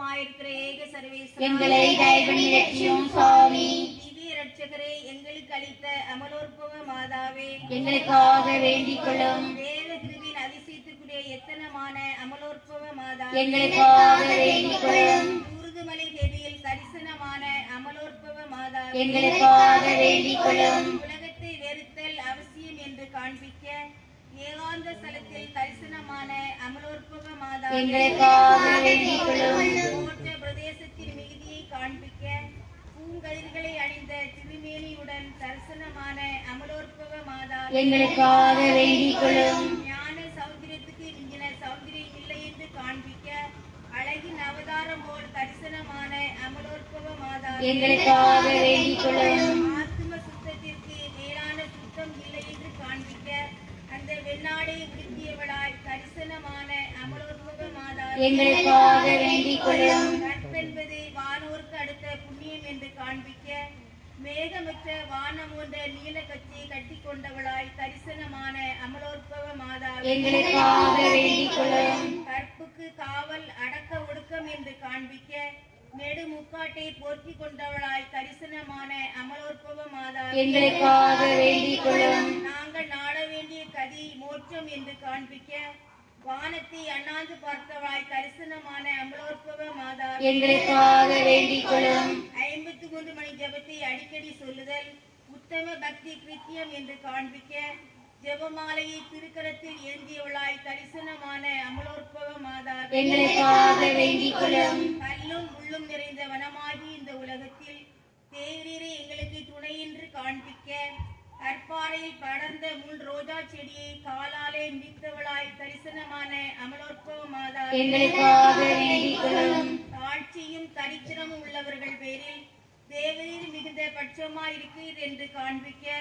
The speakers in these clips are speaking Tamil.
தெய்வமாயிருக்கிற ஏக சர்வேஸ்வரா, எங்களை தயவணி ரட்சியும் சுவாமி. திவ்ய ரட்சகரே, எங்களுக்கு அளித்த அமலோற்பவ மாதாவே, எங்களுக்காக வேண்டிக் கொள்ளும். தேவ கிருபின் அதிசயத்துக்குரிய எத்தனமான அமலோற்பவ மாதாவே, எங்களுக்காக வேண்டிக் கொள்ளும். ஊர்துமலை தேவியில் தரிசனமான அமலோற்பவ மாதாவே, எங்களுக்காக வேண்டிக் கொள்ளும். உலகத்தை வெறுத்தல் அவசியம் என்று காண்பிக்க ஏகாந்த ஸ்தலத்தில் தரிசனமான அமலோற்பவ மாதாவே, எங்களுக்காக வேண்டிக் கொள்ளும். கோட்ட பிரதேசத்தின் மிகுதியை காண்பிக்க பூங்கதிர்களை அணிந்த திருமேனியுடன் தரிசனமான அமலோற்பவ மாதாவே, எங்களுக்காக வேண்டிக் கொள்ளும். ஞான சௌந்தரியத்துக்கு மிஞ்சின சௌந்தரியம் இல்லை என்று காண்பிக்க அழகின் அவதாரம் போல் தரிசனமான அமலோற்பவ மாதாவே, எங்களுக்காக வேண்டிக் கொள்ளும். ஆத்ம சுத்தத்திற்கு மேலான சுத்தம் இல்லை என்று காண்பிக்க அந்த வெண்ணாடை உடுத்தியவளாய் தரிசனமான அமலோற்பவ மாதாவே, எங்களுக்காக வேண்டிக் கொள்ளும். கற்பென்பது வானோருக்கு அடுத்த புண்ணியம் என்று காண்பிக்க மேகமற்ற வானம் போன்ற நீல கட்சி கட்டி கொண்டவளாய் தரிசனமான அமலோற்பவ மாதாவே, எங்களுக்காக வேண்டிக் கொள்ளும். கற்புக்கு காவல் அடக்க ஒடுக்கம் என்று காண்பிக்க நெடு முக்காட்டை போர்த்தி கொண்டவளாய் தரிசனமான அமலோற்பவ மாதாவே, எங்களுக்காக வேண்டிக் கொள்ளும். நாங்கள் நாட வேண்டிய கதி மோட்சம் என்று காண்பிக்க வானத்தை அண்ணாந்து பார்த்தவளாய் தரிசனமான அமலோற்பவ மாதாவே, எங்களுக்காக வேண்டிக் கொள்ளும். 53 மணி ஜெபத்தை அடிக்கடி சொல்லுதல் உத்தம பக்தி கிருத்தியம் என்று காண்பிக்க ஜெபமாலையை திருக்கரத்தில் ஏந்தியவளாய் தரிசனமான அமலோற்பவ மாதாவே, எங்களுக்காக வேண்டிக் கொள்ளும். கல்லும் முள்ளும் நிறைந்த வனமாகி இந்த உலகத்தில் தேவரீரை எங்களுக்கு துணை என்று காண்பிக்க கற்பாறையில் படர்ந்த முள் ரோஜா செடியை காலாலே மிதித்தவளாய் தரிசனமான அமலோற்பவ மாதாவே, எங்களுக்காக வேண்டிக் கொள்ளும். தாழ்ச்சியும் தரித்திரமும் உள்ளவர்கள் பேரில் தேவரீர் மிகுந்த பட்சமாயிருக்கிறீர் என்று காண்பிக்க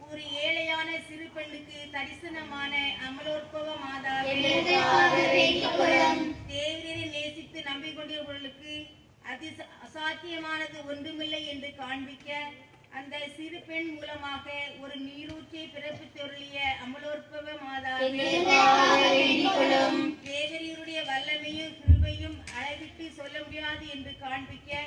ஒரு ஏழையான சிறு பெண்ணுக்கு தரிசனமான அமலோற்பவ மாதாவே, எங்களுக்காக வேண்டிக் கொள்ளும். தேவரீரை நேசித்து நம்பிக்கொண்டிருப்பவர்களுக்கு அசாத்தியமானது ஒன்றுமில்லை என்று காண்பிக்க அந்த சிறு பெண் மூலமாக ஒரு நீரூற்றை பிறப்பித்தொருளிய அமலோற்பவ மாதாவே, எங்களுக்காக வேண்டிக் கொள்ளும். தேவரீருடைய வல்லமையும் கிருபையும் அளவிட்டு சொல்ல முடியாது என்று காண்பிக்க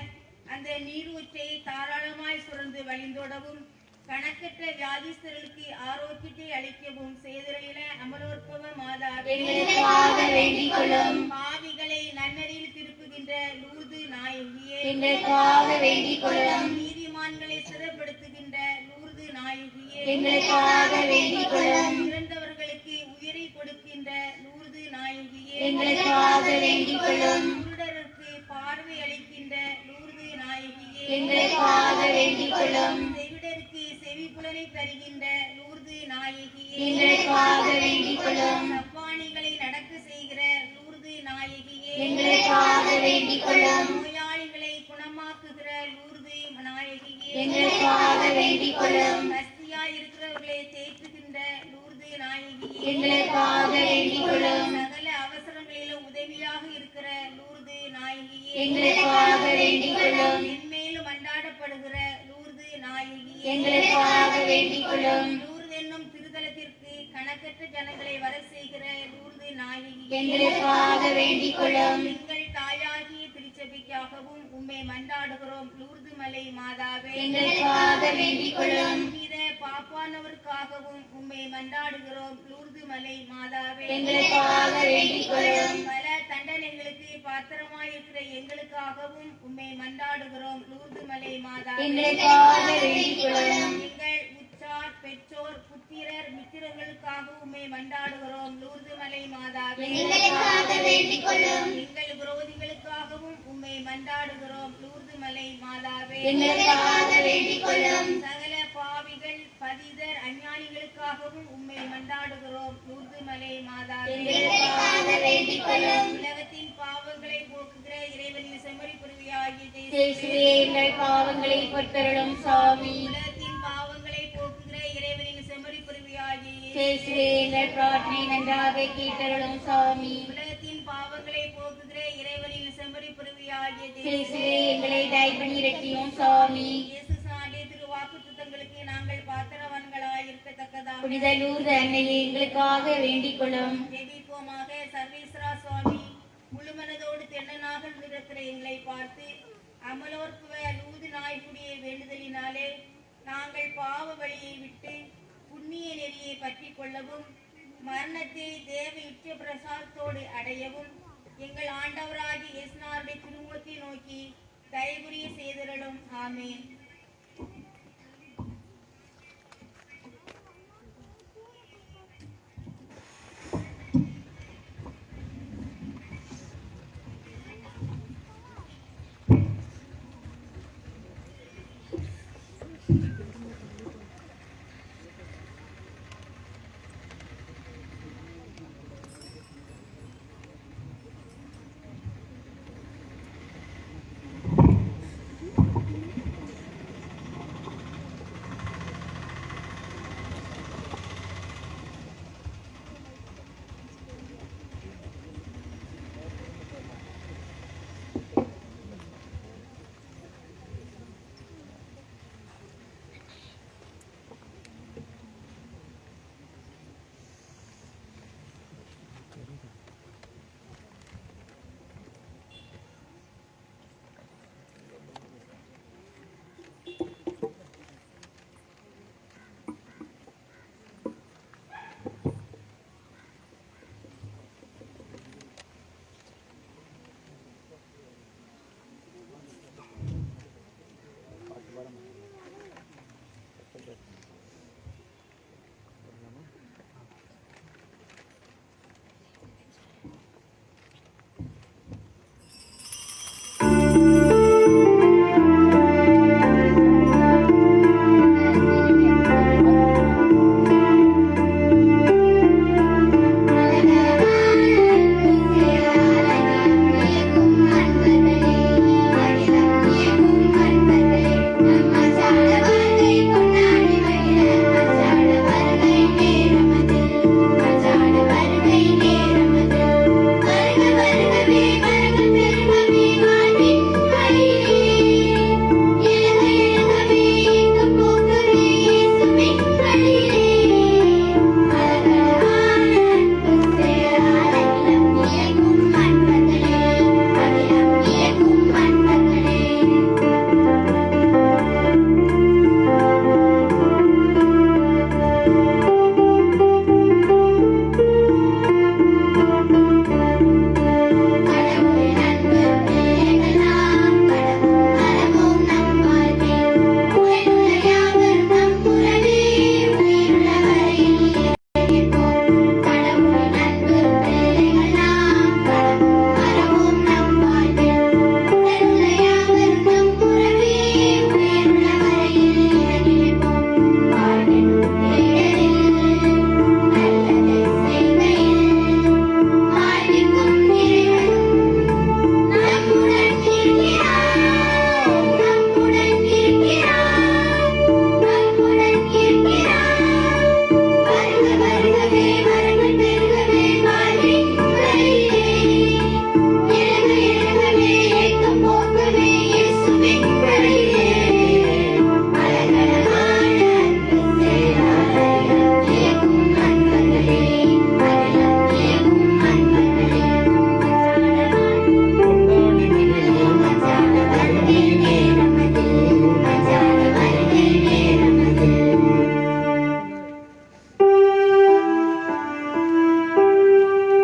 அந்த நீரூற்றை தாராளமாய் சுரந்து வழிந்தோடவும் கணக்கற்ற வியாதிஸ்தர்களுக்கு ஆரோக்கியத்தை அளிக்கவும் செய்திருளின அமலோற்பவ மாதாவே, எங்களுக்காக வேண்டிக் கொள்ளும். பாவிகளை நன்னறியில் திருப்புகின்ற லூர்து நாயகியே, எங்களுக்காக வேண்டிக் கொள்ளும். நீதிமான்களை சிறப்படுத்துகின்ற லூர்து நாயகியே, எங்களுக்காக வேண்டிக் கொள்ளும். இறந்தவர்களுக்கு உயிரை கொடுக்கின்ற லூர்து நாயகியே, எங்களுக்காக வேண்டிக் கொள்ளும். குருடருக்கு பார்வை அளிக்கின்ற லூர்து நாயகியே, எங்களுக்காக வேண்டிக் கொள்ளும். செவிடருக்கு செவிப்புலனை தருகின்ற லூர்து நாயகியே, எங்களுக்காக வேண்டிக் கொள்ளும். சப்பானிகளை நடக்க செய்கிற லூர்து நாயகியே, எங்களுக்காக வேண்டிக் கொள்ளும். நோயாளிகளை குணமாக்குகிற லூர்து நாயகியே, எங்களுக்காக வேண்டிக் கொள்ளும். கஸ்தியாய் இருக்கிறவர்களை தேற்றுகின்ற லூர்து நாயகியே, எங்களுக்காக வேண்டிக் கொள்ளும். சகல அவசரங்களிலும் உதவியாக இருக்கிற லூர்து நாயகியே, எங்களுக்காக வேண்டிக் கொள்ளும். மென்மேலும் அண்டாடப்படுகிற லூர்து நாயகியே, எங்களுக்காக வேண்டிக் கொள்ளும். லூர்து என்னும் திருத்தலத்திற்கு கணக்கற்ற ஜனங்களை வர செய்கிற லூர்து நாயகியே, எங்களுக்காக வேண்டிக் கொள்ளும். எங்கள் தாயாகிய திருச்சபைக்காகவும் உம்மை மன்றாடுகிறோம் லூர்து மலை மாதாவே, எங்களுக்காக வேண்டிக் கொள்ளும். புனித பாப்பானவருக்காகவும் உம்மை மன்றாடுகிறோம் லூர்து மலை மாதாவே, எங்களுக்காக வேண்டிக் கொள்ளும். பல தண்டனைகளுக்கு பாத்திரமாயிருக்கிற எங்களுக்காகவும் உம்மை மன்றாடுகிறோம் லூர்து மலை மாதாவே, எங்களுக்காக வேண்டிக் கொள்ளும். எங்கள் உற்றார் பெற்றோர் புத்திரர் மித்திரர்களுக்காக உம்மை மன்றாடுகிறோம் லூர்து மலை மாதாவே, எங்களுக்காக வேண்டிக் கொள்ளும். எங்கள் விரோதிகளுக்காகவும் உம்மை மன்றாடுகிறோம் லூர்து மலை மாதாவே, எங்களுக்காக வேண்டிக் கொள்ளும். சகல பாவிகள் பதிதர் அஞ்ஞானிகளுக்காகவும் உம்மை மன்றாடுகிறோம் லூர்து மலை மாதாவே, எங்களுக்காக வேண்டிக் கொள்ளும். உலகத்தின் பாவங்களை போக்குகிற இறைவனின் செம்மறி புரிவியாகிய இயேசுவே, எங்கள் பாவங்களை பொறுத்தருளும் சுவாமி. உலகத்தின் பாவங்களை போக்குகிற இறைவனின் செம்மறி புரிவியாகிய இயேசுவே, எங்கள் பிரார்த்தனை நன்றாக கேட்டருளும் சுவாமி. உலகத்தின் பாவங்களை போக்குகிற இறைவனின் செம்மறி புரிவியாகிய இயேசுவே, எங்களை தயவணி ரட்சியும் சுவாமி. இயேசு சாண்டிய திருவாக்கு சுத்தங்களுக்கு நாங்கள் பாத்திரவான்களாயிருக்கத்தக்கதாக புனித லூர்து அன்னையை எங்களுக்காக வேண்டிக் கொள்ளும். ஜெபிப்போமாக. சர்வேஸ்வரா சுவாமி முழுமனதோடு தென்னனா அந்நியனாக இருக்கிற எங்களை பார்த்து அமலோற்புவ லூது நாய்க்குடிய வேண்டுதலினாலே நாங்கள் பாவ வழியை விட்டு புண்ணிய நெறியை பற்றி கொள்ளவும் மரணத்தை தேவ யுற்ற பிரசாதத்தோடு அடையவும் எங்கள் ஆண்டவராகிய இயேசுநாதருடைய திருமுகத்தை நோக்கி தயவுரிய செய்தருளும். ஆமென்.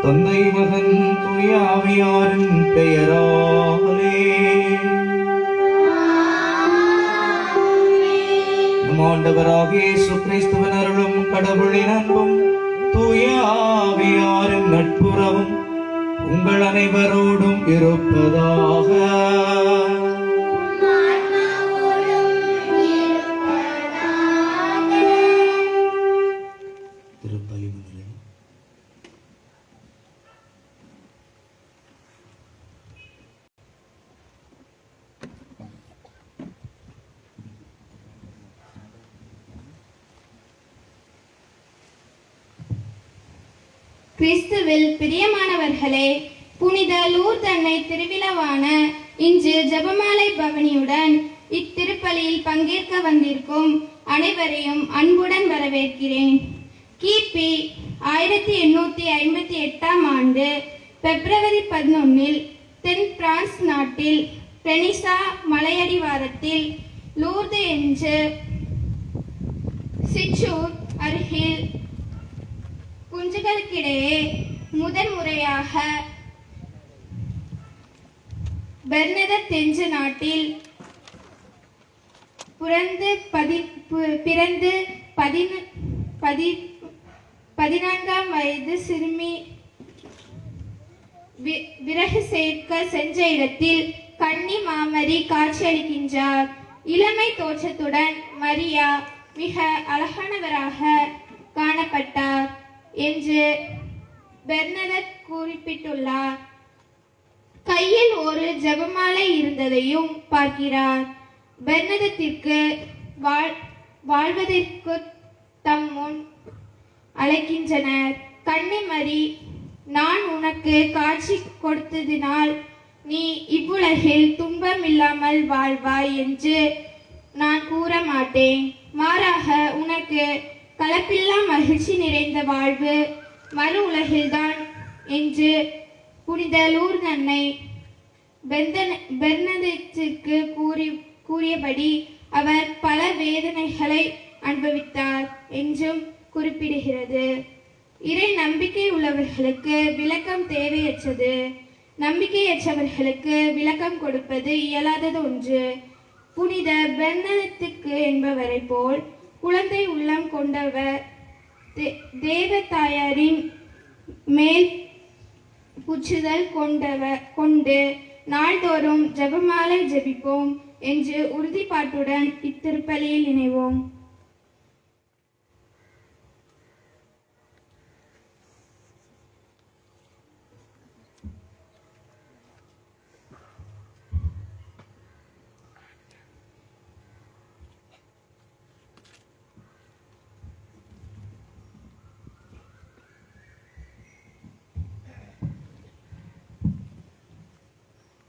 தந்தை மகன் தூய ஆவியாரின் பெயராலே நம் ஆண்டவராகிய இயேசு கிறிஸ்துவின் அருளும் கடவுளின் அன்பும் தூய ஆவியாரின் நட்புறவும் உங்கள் அனைவரோடும் இருப்பதாக. கிறிஸ்துவில் பிரியமானவர்களே, புனித லூர்து அன்னை திருவிழாவான இன்று ஜெபமாலை பவனியுடன் இத்திருப்பலியில் பங்கேற்க வந்திருக்கும் அனைவரையும் அன்புடன் வரவேற்கிறேன். கிபி 1858 ஆண்டு பிப்ரவரி 11 தென் பிரான்ஸ் நாட்டில் பெனிசா மலையடிவாரத்தில் லூர்து என்று சிற்றூர் அருகில் குஞ்சுகளுக்கிடையே முதன்முறையாக பெர்னதத் என்ற நாட்டில் பிறந்து 14ஆம் வயது சிறுமி விறகு சேர்க்க சென்ற இடத்தில் கன்னி மாமரி காட்சியளிக்கின்றார். இளமை தோற்றத்துடன் மரியா மிக அழகானவராக காணப்பட்டார் என்று பெர்னதத் குறிப்பிட்டுள்ளார். கையில் ஒரு ஜெபமாலை இருந்ததையும் பார்க்கிறார். பெர்னதத்திற்கு வாழ்வதற்கு தம் முன் அழைக்கின்றனர். கன்னிமரி, நான் உனக்கு காட்சி கொடுத்ததினால் நீ இவ்வுலகில் துன்பம் இல்லாமல் வாழ்வாய் என்று நான் கூற மாட்டேன். மாறாக உனக்கு கலப்பில்லா மகிழ்ச்சி நிறைந்த வாழ்வு மறு உலகில்தான் என்று புனித லூர்து அன்னை பெர்னதத்திற்கு கூறியபடி அவர் பல வேதனைகளை அனுபவித்தார் என்றும் குறிப்பிடுகிறது. இறை நம்பிக்கை உள்ளவர்களுக்கு விளக்கம் தேவையற்றது. நம்பிக்கையற்றவர்களுக்கு விளக்கம் கொடுப்பது இயலாதது ஒன்று. புனித பெர்னதத்துக்கு என்பவரை போல் குழந்தை உள்ளம் கொண்டவர் தேவ தாயாரின் மேல் புச்சுதல் கொண்டு நாள்தோறும் ஜெபமாலை ஜெபிப்போம் என்று உறுதிப்பாட்டுடன் இத்திருப்பலியில் இணைவோம்.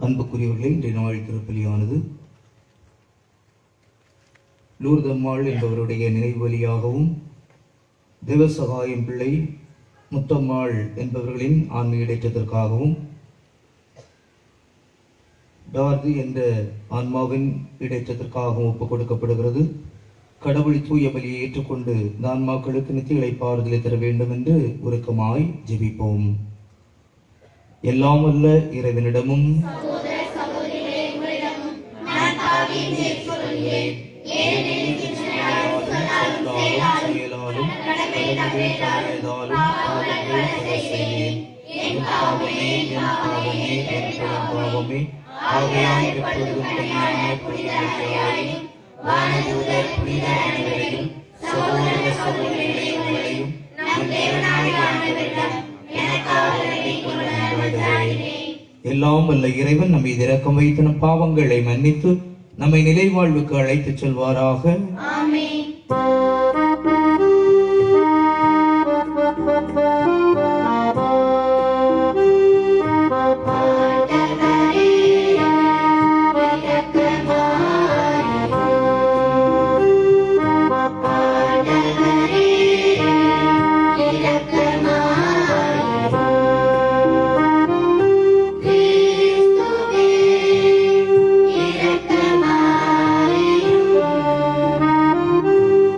அன்புக்குரியவர்களே, இன்றைய நாள் திருப்பலியானது லூர்து அம்மாள் என்பவருடைய நினைவு வழியாகவும் தேவசகாயம் பிள்ளை முத்தம்மாள் என்பவர்களின் ஆன்மீக இடைச்சத்திற்காகவும் டார்தி என்ற ஆன்மாவின் இடைச்சத்திற்காகவும் ஒப்புக் கொடுக்கப்படுகிறது. கடவுள் தூய பலியை ஏற்றுக்கொண்டு இந்த ஆன்மாக்களுக்கு நித்திய இளைப்பாறுதலை தர வேண்டும் என்று உருக்கமாய் ஜெபிப்போம். எல்லாம் வல்ல இறைவனிடமும் எல்லாம் வல்ல இறைவன் நம்மை இரக்கம் வைத்து நம் பாவங்களை மன்னித்து நம்மை நிலை வாழ்வுக்கு அழைத்துச் செல்வாராக. ஆமென்.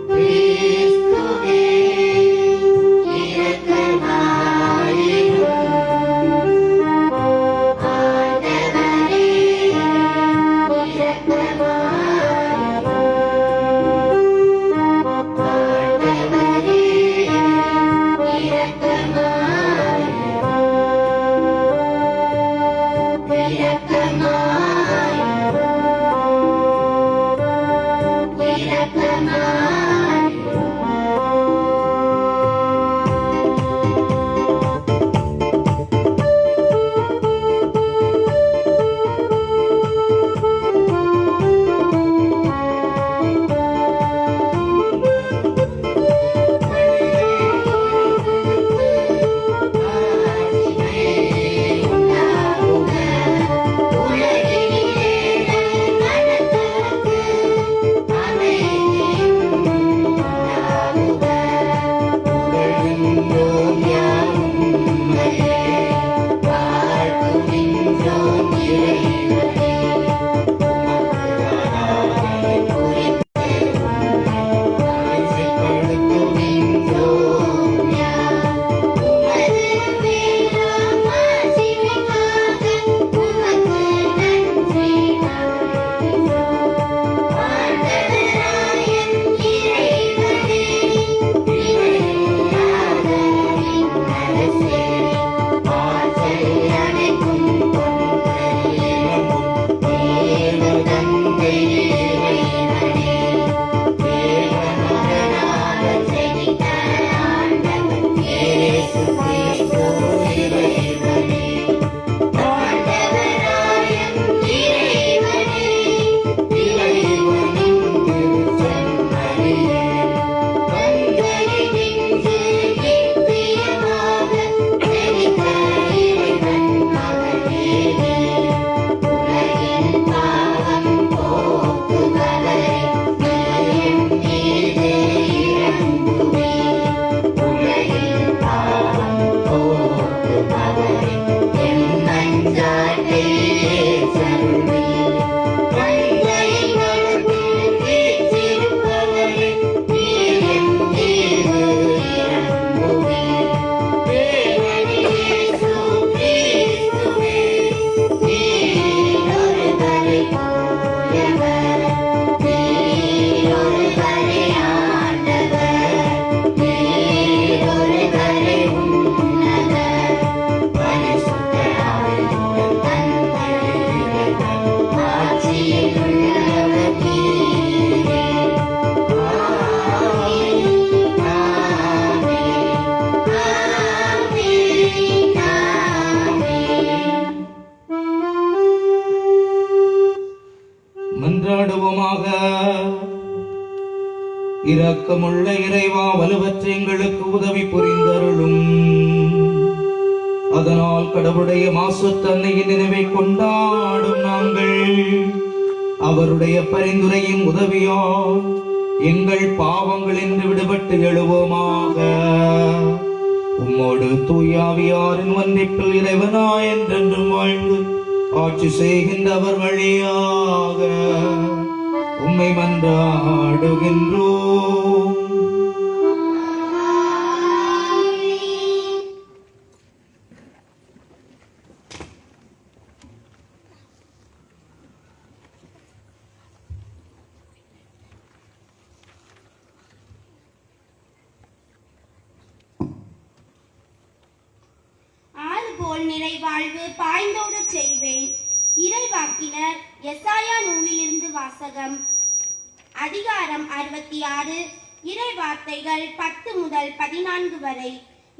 Please. மன்றாடுவோமாக. இரக்கமுள்ள இறைவா, வலுவற்ற எங்களுக்கு உதவி புரிந்தருளும். அதனால் கடவுளுடைய மாசு தன்னையின் நினைவை கொண்டாடும் நாங்கள் அவருடைய பரிந்துரையும் உதவியால் எங்கள் பாவங்களின்று விடுபட்டு எழுவோமாக. உம்மோடு தூயாவியாரின் ஒன்றிப்பில் இறைவனாய் என்றென்றும் வாழ்ந்து ஆட்சி செய்கின்றவர் வழியாக உம்மை மன்றாடுகின்றோம். ஆறுபோல் நிறைவாழ்வு பாய்ந்தோடச் செய்வேன். இறைவாக்கினர் எசாயா நூலிலிருந்து வாசகம். அதிகாரம் 66, இறை வார்த்தைகள் 10 முதல் 14 வரை.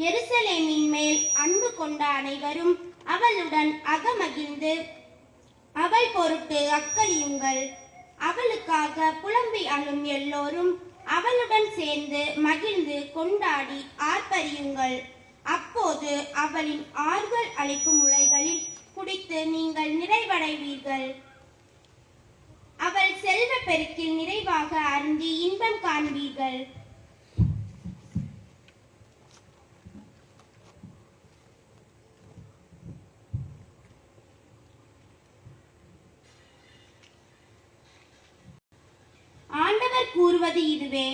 எருசலேமின் மேல் அன்பு கொண்ட அனைவரும் அவளுடன் அகமகிழ்ந்து அவள் பொருட்டு அக்களியுங்கள். அவளுக்காக புலம்பி அழும் எல்லோரும் அவளுடன் சேர்ந்து மகிழ்ந்து கொண்டாடி ஆர்ப்பரியுங்கள். அப்போது அவளின் ஆறுதல் அளிக்கும் முளைகளில் குடித்து நீங்கள் நிறைவடைவீர்கள். அவள் செல்வ பெருக்கில் நிறைவாக அருந்தி இன்பம் காண்பீர்கள். ஆண்டவர் கூறுவது இதுவே: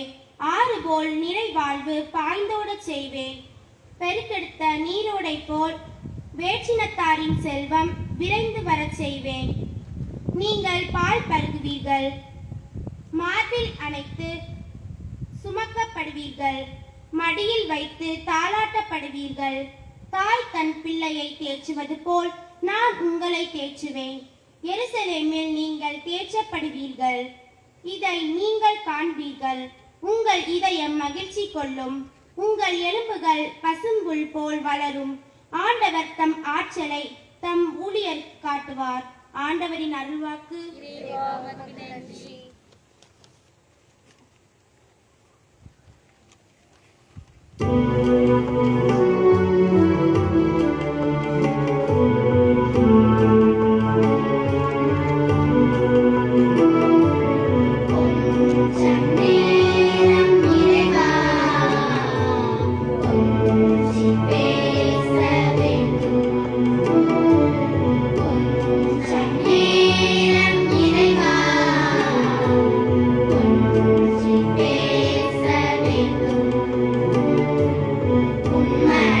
ஆறுபோல் நிறைவாழ்வு பாய்ந்தோடச் செய்வேன். பெருக்கெடுத்த நீரோடை போல் வேற்றினத்தாரின் செல்வம் விரைந்து வரச் செய்வேன். நீங்கள் பால் பருகுவீர்கள், மார்பில் அணைத்து சுமக்கப்படுவீர்கள், மடியில் வைத்து தாளாட்டப்படுவீர்கள். தாய் தன் பிள்ளையை தேற்றுவது போல் நான் உங்களை தேற்றுவேன். எருசலேமில் நீங்கள் தேற்றப்படுவீர்கள். இதை நீங்கள் காண்பீர்கள். உங்கள் இதயம் மகிழ்ச்சி கொள்ளும். உங்கள் எலும்புகள் பசும்புல் போல் வளரும். ஆண்டவர் தம் ஆற்றலை தம் ஊழியர் காட்டுவார். ஆண்டவரின் அருள்வாக்கு. உண்மை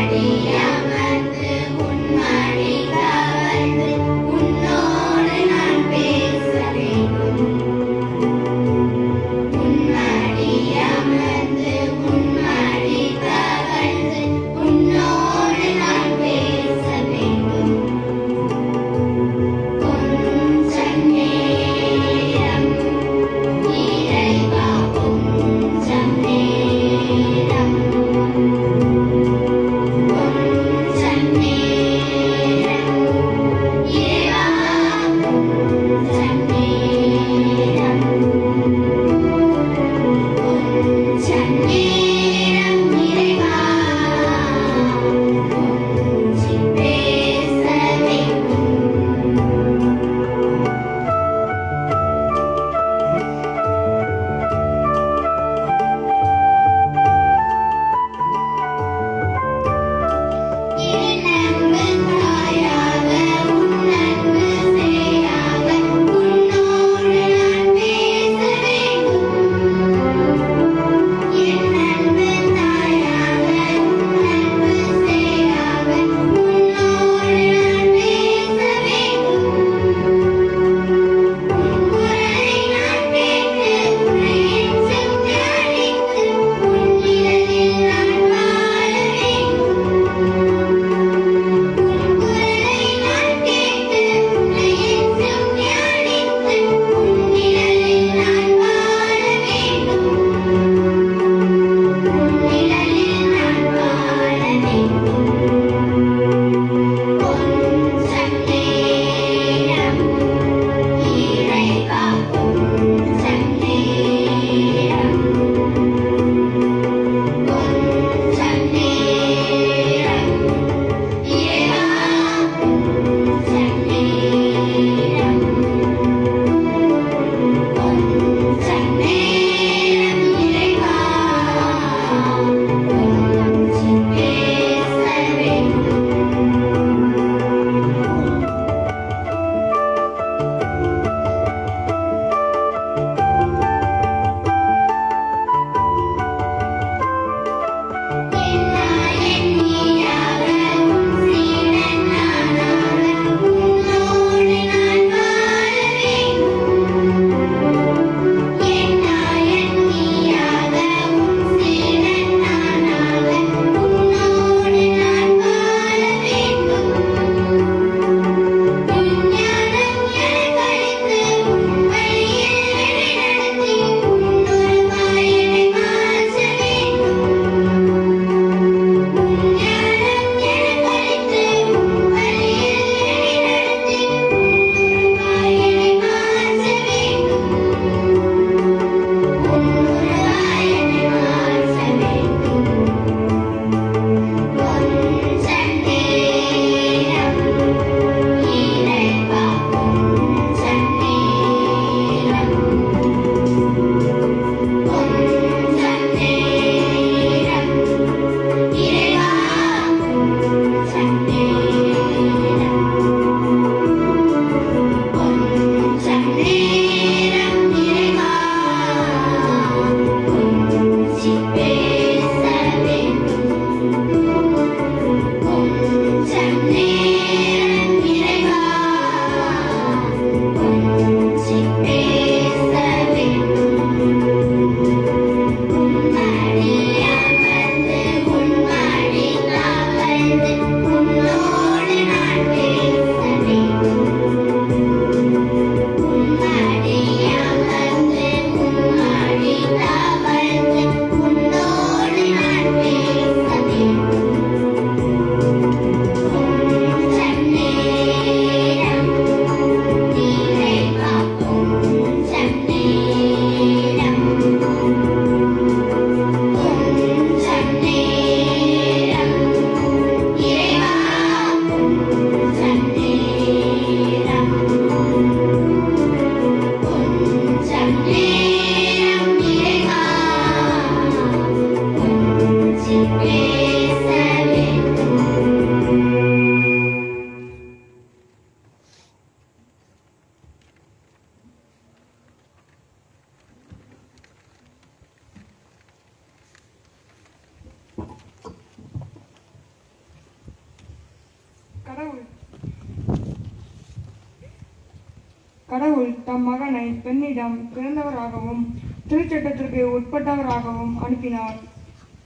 கடவுள் தம் மகனை பெண்ணிடம் பிறந்தவராகவும் திருச்சட்டத்திற்கு உட்பட்டவராகவும் அனுப்பினார்.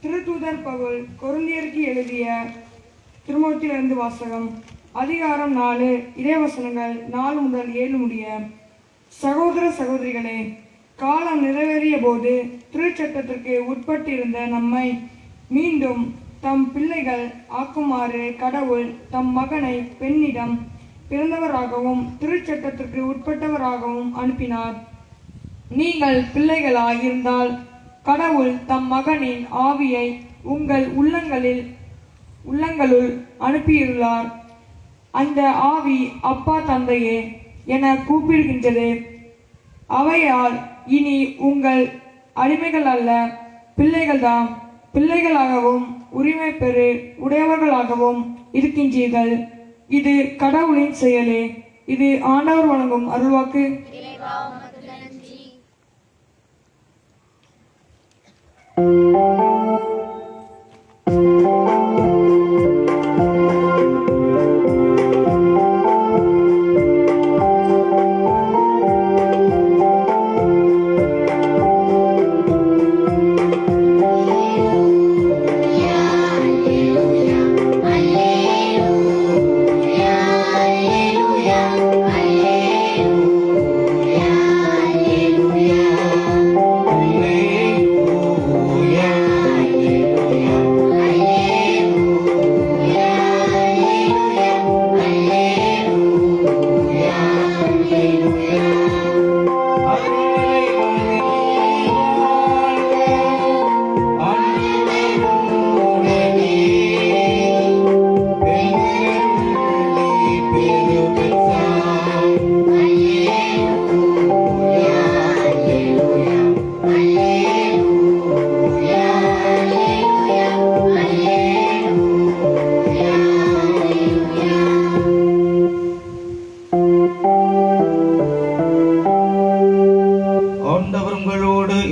திருத்தூதர் பவுல் கொரிந்தியருக்கு எழுதிய திருமுகத்திலிருந்து வாசகம். அதிகாரம் 4, இறைவசனங்கள் 4 முதல் 7 முடிய. சகோதர சகோதரிகளே, காலம் நிறைவேறிய போது திருச்சட்டத்திற்கு உட்பட்டிருந்த நம்மை மீண்டும் தம் பிள்ளைகள் ஆக்குமாறு கடவுள் தம் மகனை பெண்ணிடம் பிறந்தவராகவும் திருச்சட்டத்திற்கு உட்பட்டவராகவும் அனுப்பினார். நீங்கள் பிள்ளைகளாயிருந்தால் கடவுள் தம் மகனின் ஆவியை உங்கள் உள்ளங்களுள் அனுப்பியுள்ளார். அந்த ஆவி அப்பா தந்தையே என கூப்பிடுகின்றது. அவையால் இனி உங்கள் அடிமைகள் அல்ல, பிள்ளைகள்தாம். பிள்ளைகளாகவும் உரிமை பெறு உடையவர்களாகவும் இருக்கின்றீர்கள். இது கடவுளின் செயலே. இது ஆண்டவர் வழங்கும் அருள்வாக்கு.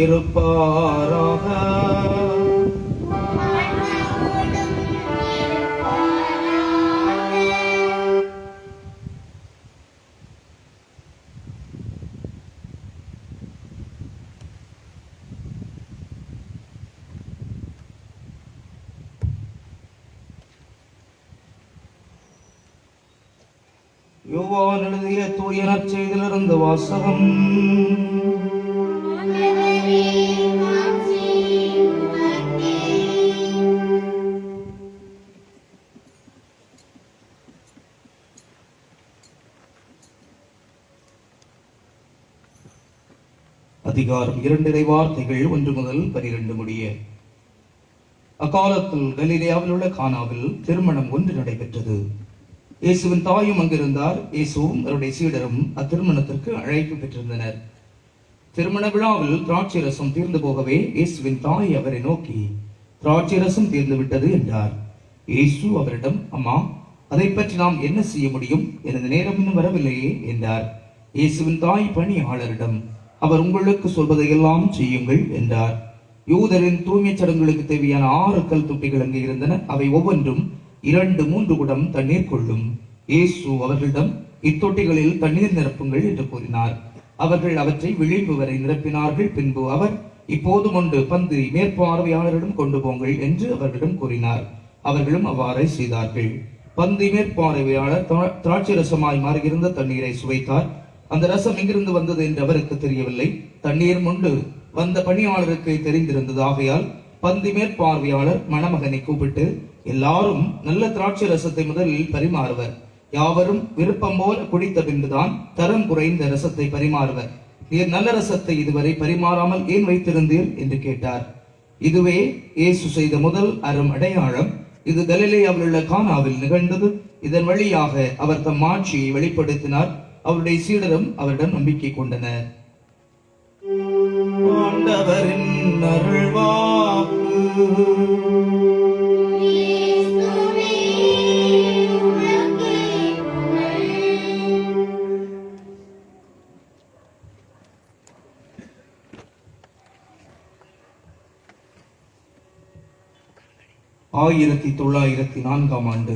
இருப்பாராக. யோவான் எழுதிய தூய நற்செய்தியிலிருந்து வாசகம். அதிகாரம் 2 வார்த்தைகள் 1 முதல் 12 முடிய. அக்காலத்தில் கலிலேயாவில் உள்ள கானாவில் திருமணம் ஒன்று நடைபெற்றது. இயேசுவின் தாயும் அங்கிருந்தார். இயேசுவும் அவருடைய சீடரும் அத்திருமணத்திற்கு அழைப்பு பெற்றிருந்தனர். திருமண விழாவில் திராட்சை ரசம் தீர்ந்து போகவே இயேசுவின் தாய் அவரை நோக்கி, திராட்சை ரசம் தீர்ந்து விட்டது என்றார். இயேசு அவரிடம், அம்மா, அதை பற்றி நாம் என்ன செய்ய முடியும்? எனது நேரம் இன்னும் வரவில்லையே என்றார். இயேசுவின் தாய் பணியாளரிடம், அவர் உங்களுக்கு சொல்வதையெல்லாம் செய்யுங்கள் என்றார். யூதரின் தூய்மை சடங்குகளுக்கு தேவையான 6 கல் தொட்டிகள் அங்கே இருந்தன. அவை ஒவ்வொன்றும் 2-3 குடம் தண்ணீர் கொள்ளும். இயேசு அவர்களிடம், இத்தொட்டிகளில் தண்ணீர் நிரப்புங்கள் என்று கூறினார். அவர்கள் அவற்றை விளிம்பு வரை நிரப்பினார்கள். பின்பு அவர், இப்போதும் ஒன்று பந்து மேற்பார்வையாளரிடம் கொண்டு போங்கள் என்று அவர்களிடம் கூறினார். அவர்களும் அவ்வாறே செய்தார்கள். பந்து மேற்பார்வையாளர் திராட்சை ரசமாய் மாறியிருந்த தண்ணீரை சுவைத்தார். அந்த ரசம் எங்கிருந்து வந்தது என்று அவருக்கு தெரியவில்லை. தண்ணீர் முண்டு வந்த பணியாளருக்கு தெரிந்திருந்தது. ஆகையால் பந்தி மேற்பார்வையாளர் மணமகனை கூப்பிட்டு, எல்லாரும் நல்ல திராட்சை ரசத்தை முதலில் பரிமாறுவர், யாவரும் விருப்பம் போல குடித்த பின்புதான் தரம் குறைந்த ரசத்தை பரிமாறுவர். நீர் நல்ல ரசத்தை இதுவரை பரிமாறாமல் ஏன் வைத்திருந்தீர் என்று கேட்டார். இதுவே இயேசு செய்த முதல் அரும் அடையாளம். இது கலிலேயாவில் உள்ள கானாவில் நிகழ்ந்தது. இதன் வழியாக அவர் தம் ஆட்சியை வெளிப்படுத்தினார். அவருடைய சீடரும் அவரிடம் நம்பிக்கை கொண்டனர். ஆண்டவரின் அருள்வாக்கு. ஆயிரத்தி 1904 ஆண்டு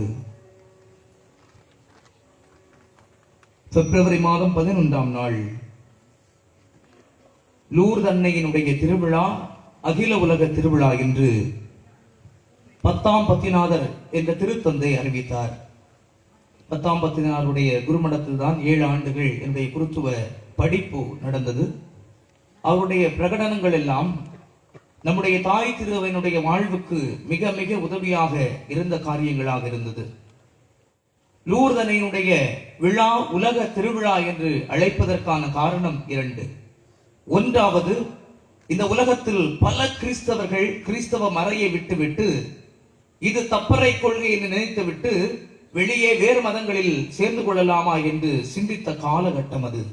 பிப்ரவரி மாதம் 11ஆம் நாள் லூர்து அன்னையினுடைய திருவிழா அகில உலக திருவிழா என்று 10ஆம் பத்திநாதர் என்ற திருத்தந்தை அறிவித்தார். 10ஆம் பத்தினாருடைய குருமடத்தில் தான் 7 ஆண்டுகள் என்னுடைய குருத்துவ படிப்பு நடந்தது. அவருடைய பிரகடனங்கள் எல்லாம் நம்முடைய தாய் திருவையினுடைய வாழ்வுக்கு மிக மிக உதவியாக இருந்த காரியங்களாக இருந்தது. லூர்து அன்னையினுடைய விழா உலக திருவிழா என்று அழைப்பதற்கான காரணம் 2. ஒன்றாவது, இந்த உலகத்தில் பல கிறிஸ்தவர்கள் கிறிஸ்தவ மறையை விட்டுவிட்டு இது தப்பறை கொள்கை என்று நினைத்துவிட்டு வெளியே வேறு மதங்களில் சேர்ந்து கொள்ளலாமா என்று சிந்தித்த காலகட்டம் அது.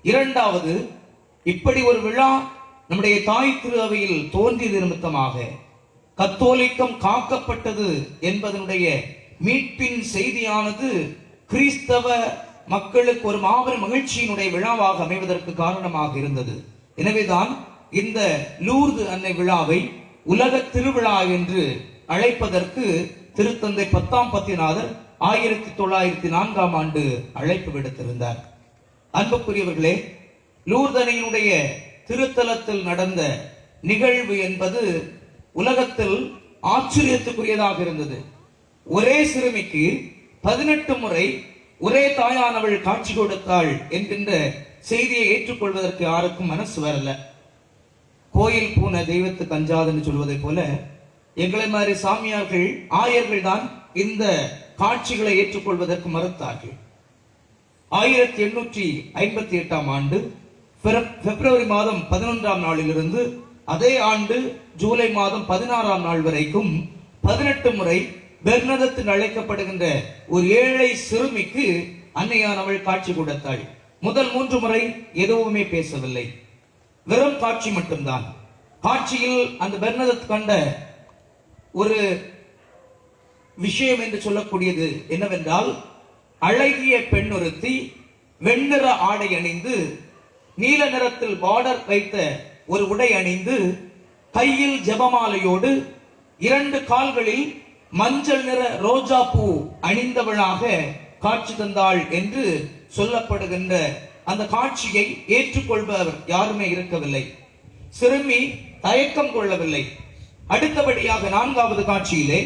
2வது, இப்படி ஒரு விழா நம்முடைய தாய் திரு அவையில் தோன்றியது நிமித்தமாக கத்தோலிக்கம் காக்கப்பட்டது என்பதனுடைய மீட்பின் செய்தியானது கிறிஸ்தவ மக்களுக்கு ஒரு மாபெரும் மகிழ்ச்சியினுடைய விழாவாக அமைவதற்கு காரணமாக இருந்தது. எனவேதான் இந்த லூர்து அன்னை விழாவை உலக திருவிழா என்று அழைப்பதற்கு திருத்தந்தை 10ஆம் பத்திநாதர் 1904ஆம் ஆண்டு அழைப்பு விடுத்திருந்தார். அன்புக்குரியவர்களே, லூர்து அன்னையினுடைய திருத்தலத்தில் நடந்த நிகழ்வு என்பது உலகத்தில் ஆச்சரியத்துக்குரியதாக இருந்தது. ஒரே சிறுமிக்கு 18 முறை ஒரே தாயானவள் காட்சி கொடுத்தாள் என்கின்ற செய்தியை ஏற்றுக்கொள்வதற்கு யாருக்கும் மனசு வரல. கோயில் பூன தெய்வத்துக்கு அஞ்சாதுன்னு சொல்வதை போல எங்களை மாதிரி சாமியார்கள் ஆயர்கள் தான் இந்த காட்சிகளை ஏற்றுக்கொள்வதற்கு மறுத்தார்கள். 1858ஆம் ஆண்டு பிப்ரவரி மாதம் 11ஆம் நாளிலிருந்து அதே ஆண்டு ஜூலை மாதம் 16ஆம் நாள் வரைக்கும் 18 முறை பெர்னதத்து அழைக்கப்படுகின்ற ஒரு ஏழை சிறுமிக்கு அன்னையானவள் காட்சி கொடுத்தாள். முதல் 3 முறை எதுவுமே பேசவில்லை, வெறும் காட்சி மட்டும்தான். காட்சியில் அந்த பெர்னதத் கண்ட ஒரு விஷயம் என்று சொல்லக்கூடியது என்னவென்றால், அழகிய பெண் ஒருத்தி வெண்ணிற ஆடை அணிந்து நீல நிறத்தில் பார்டர் வைத்த ஒரு உடை அணிந்து கையில் ஜெபமாலையோடு 2 கால்களில் மஞ்சள் நிற ரோஜா பூ அணிந்தவளாக காட்சி தந்தாள் என்று சொல்லப்படுகின்ற அந்த காட்சியை ஏற்றுக்கொள்பவர் யாருமே இருக்கவில்லை. சிறுமி தயக்கம் கொள்ளவில்லை. அடுத்தபடியாக 4வது காட்சியிலே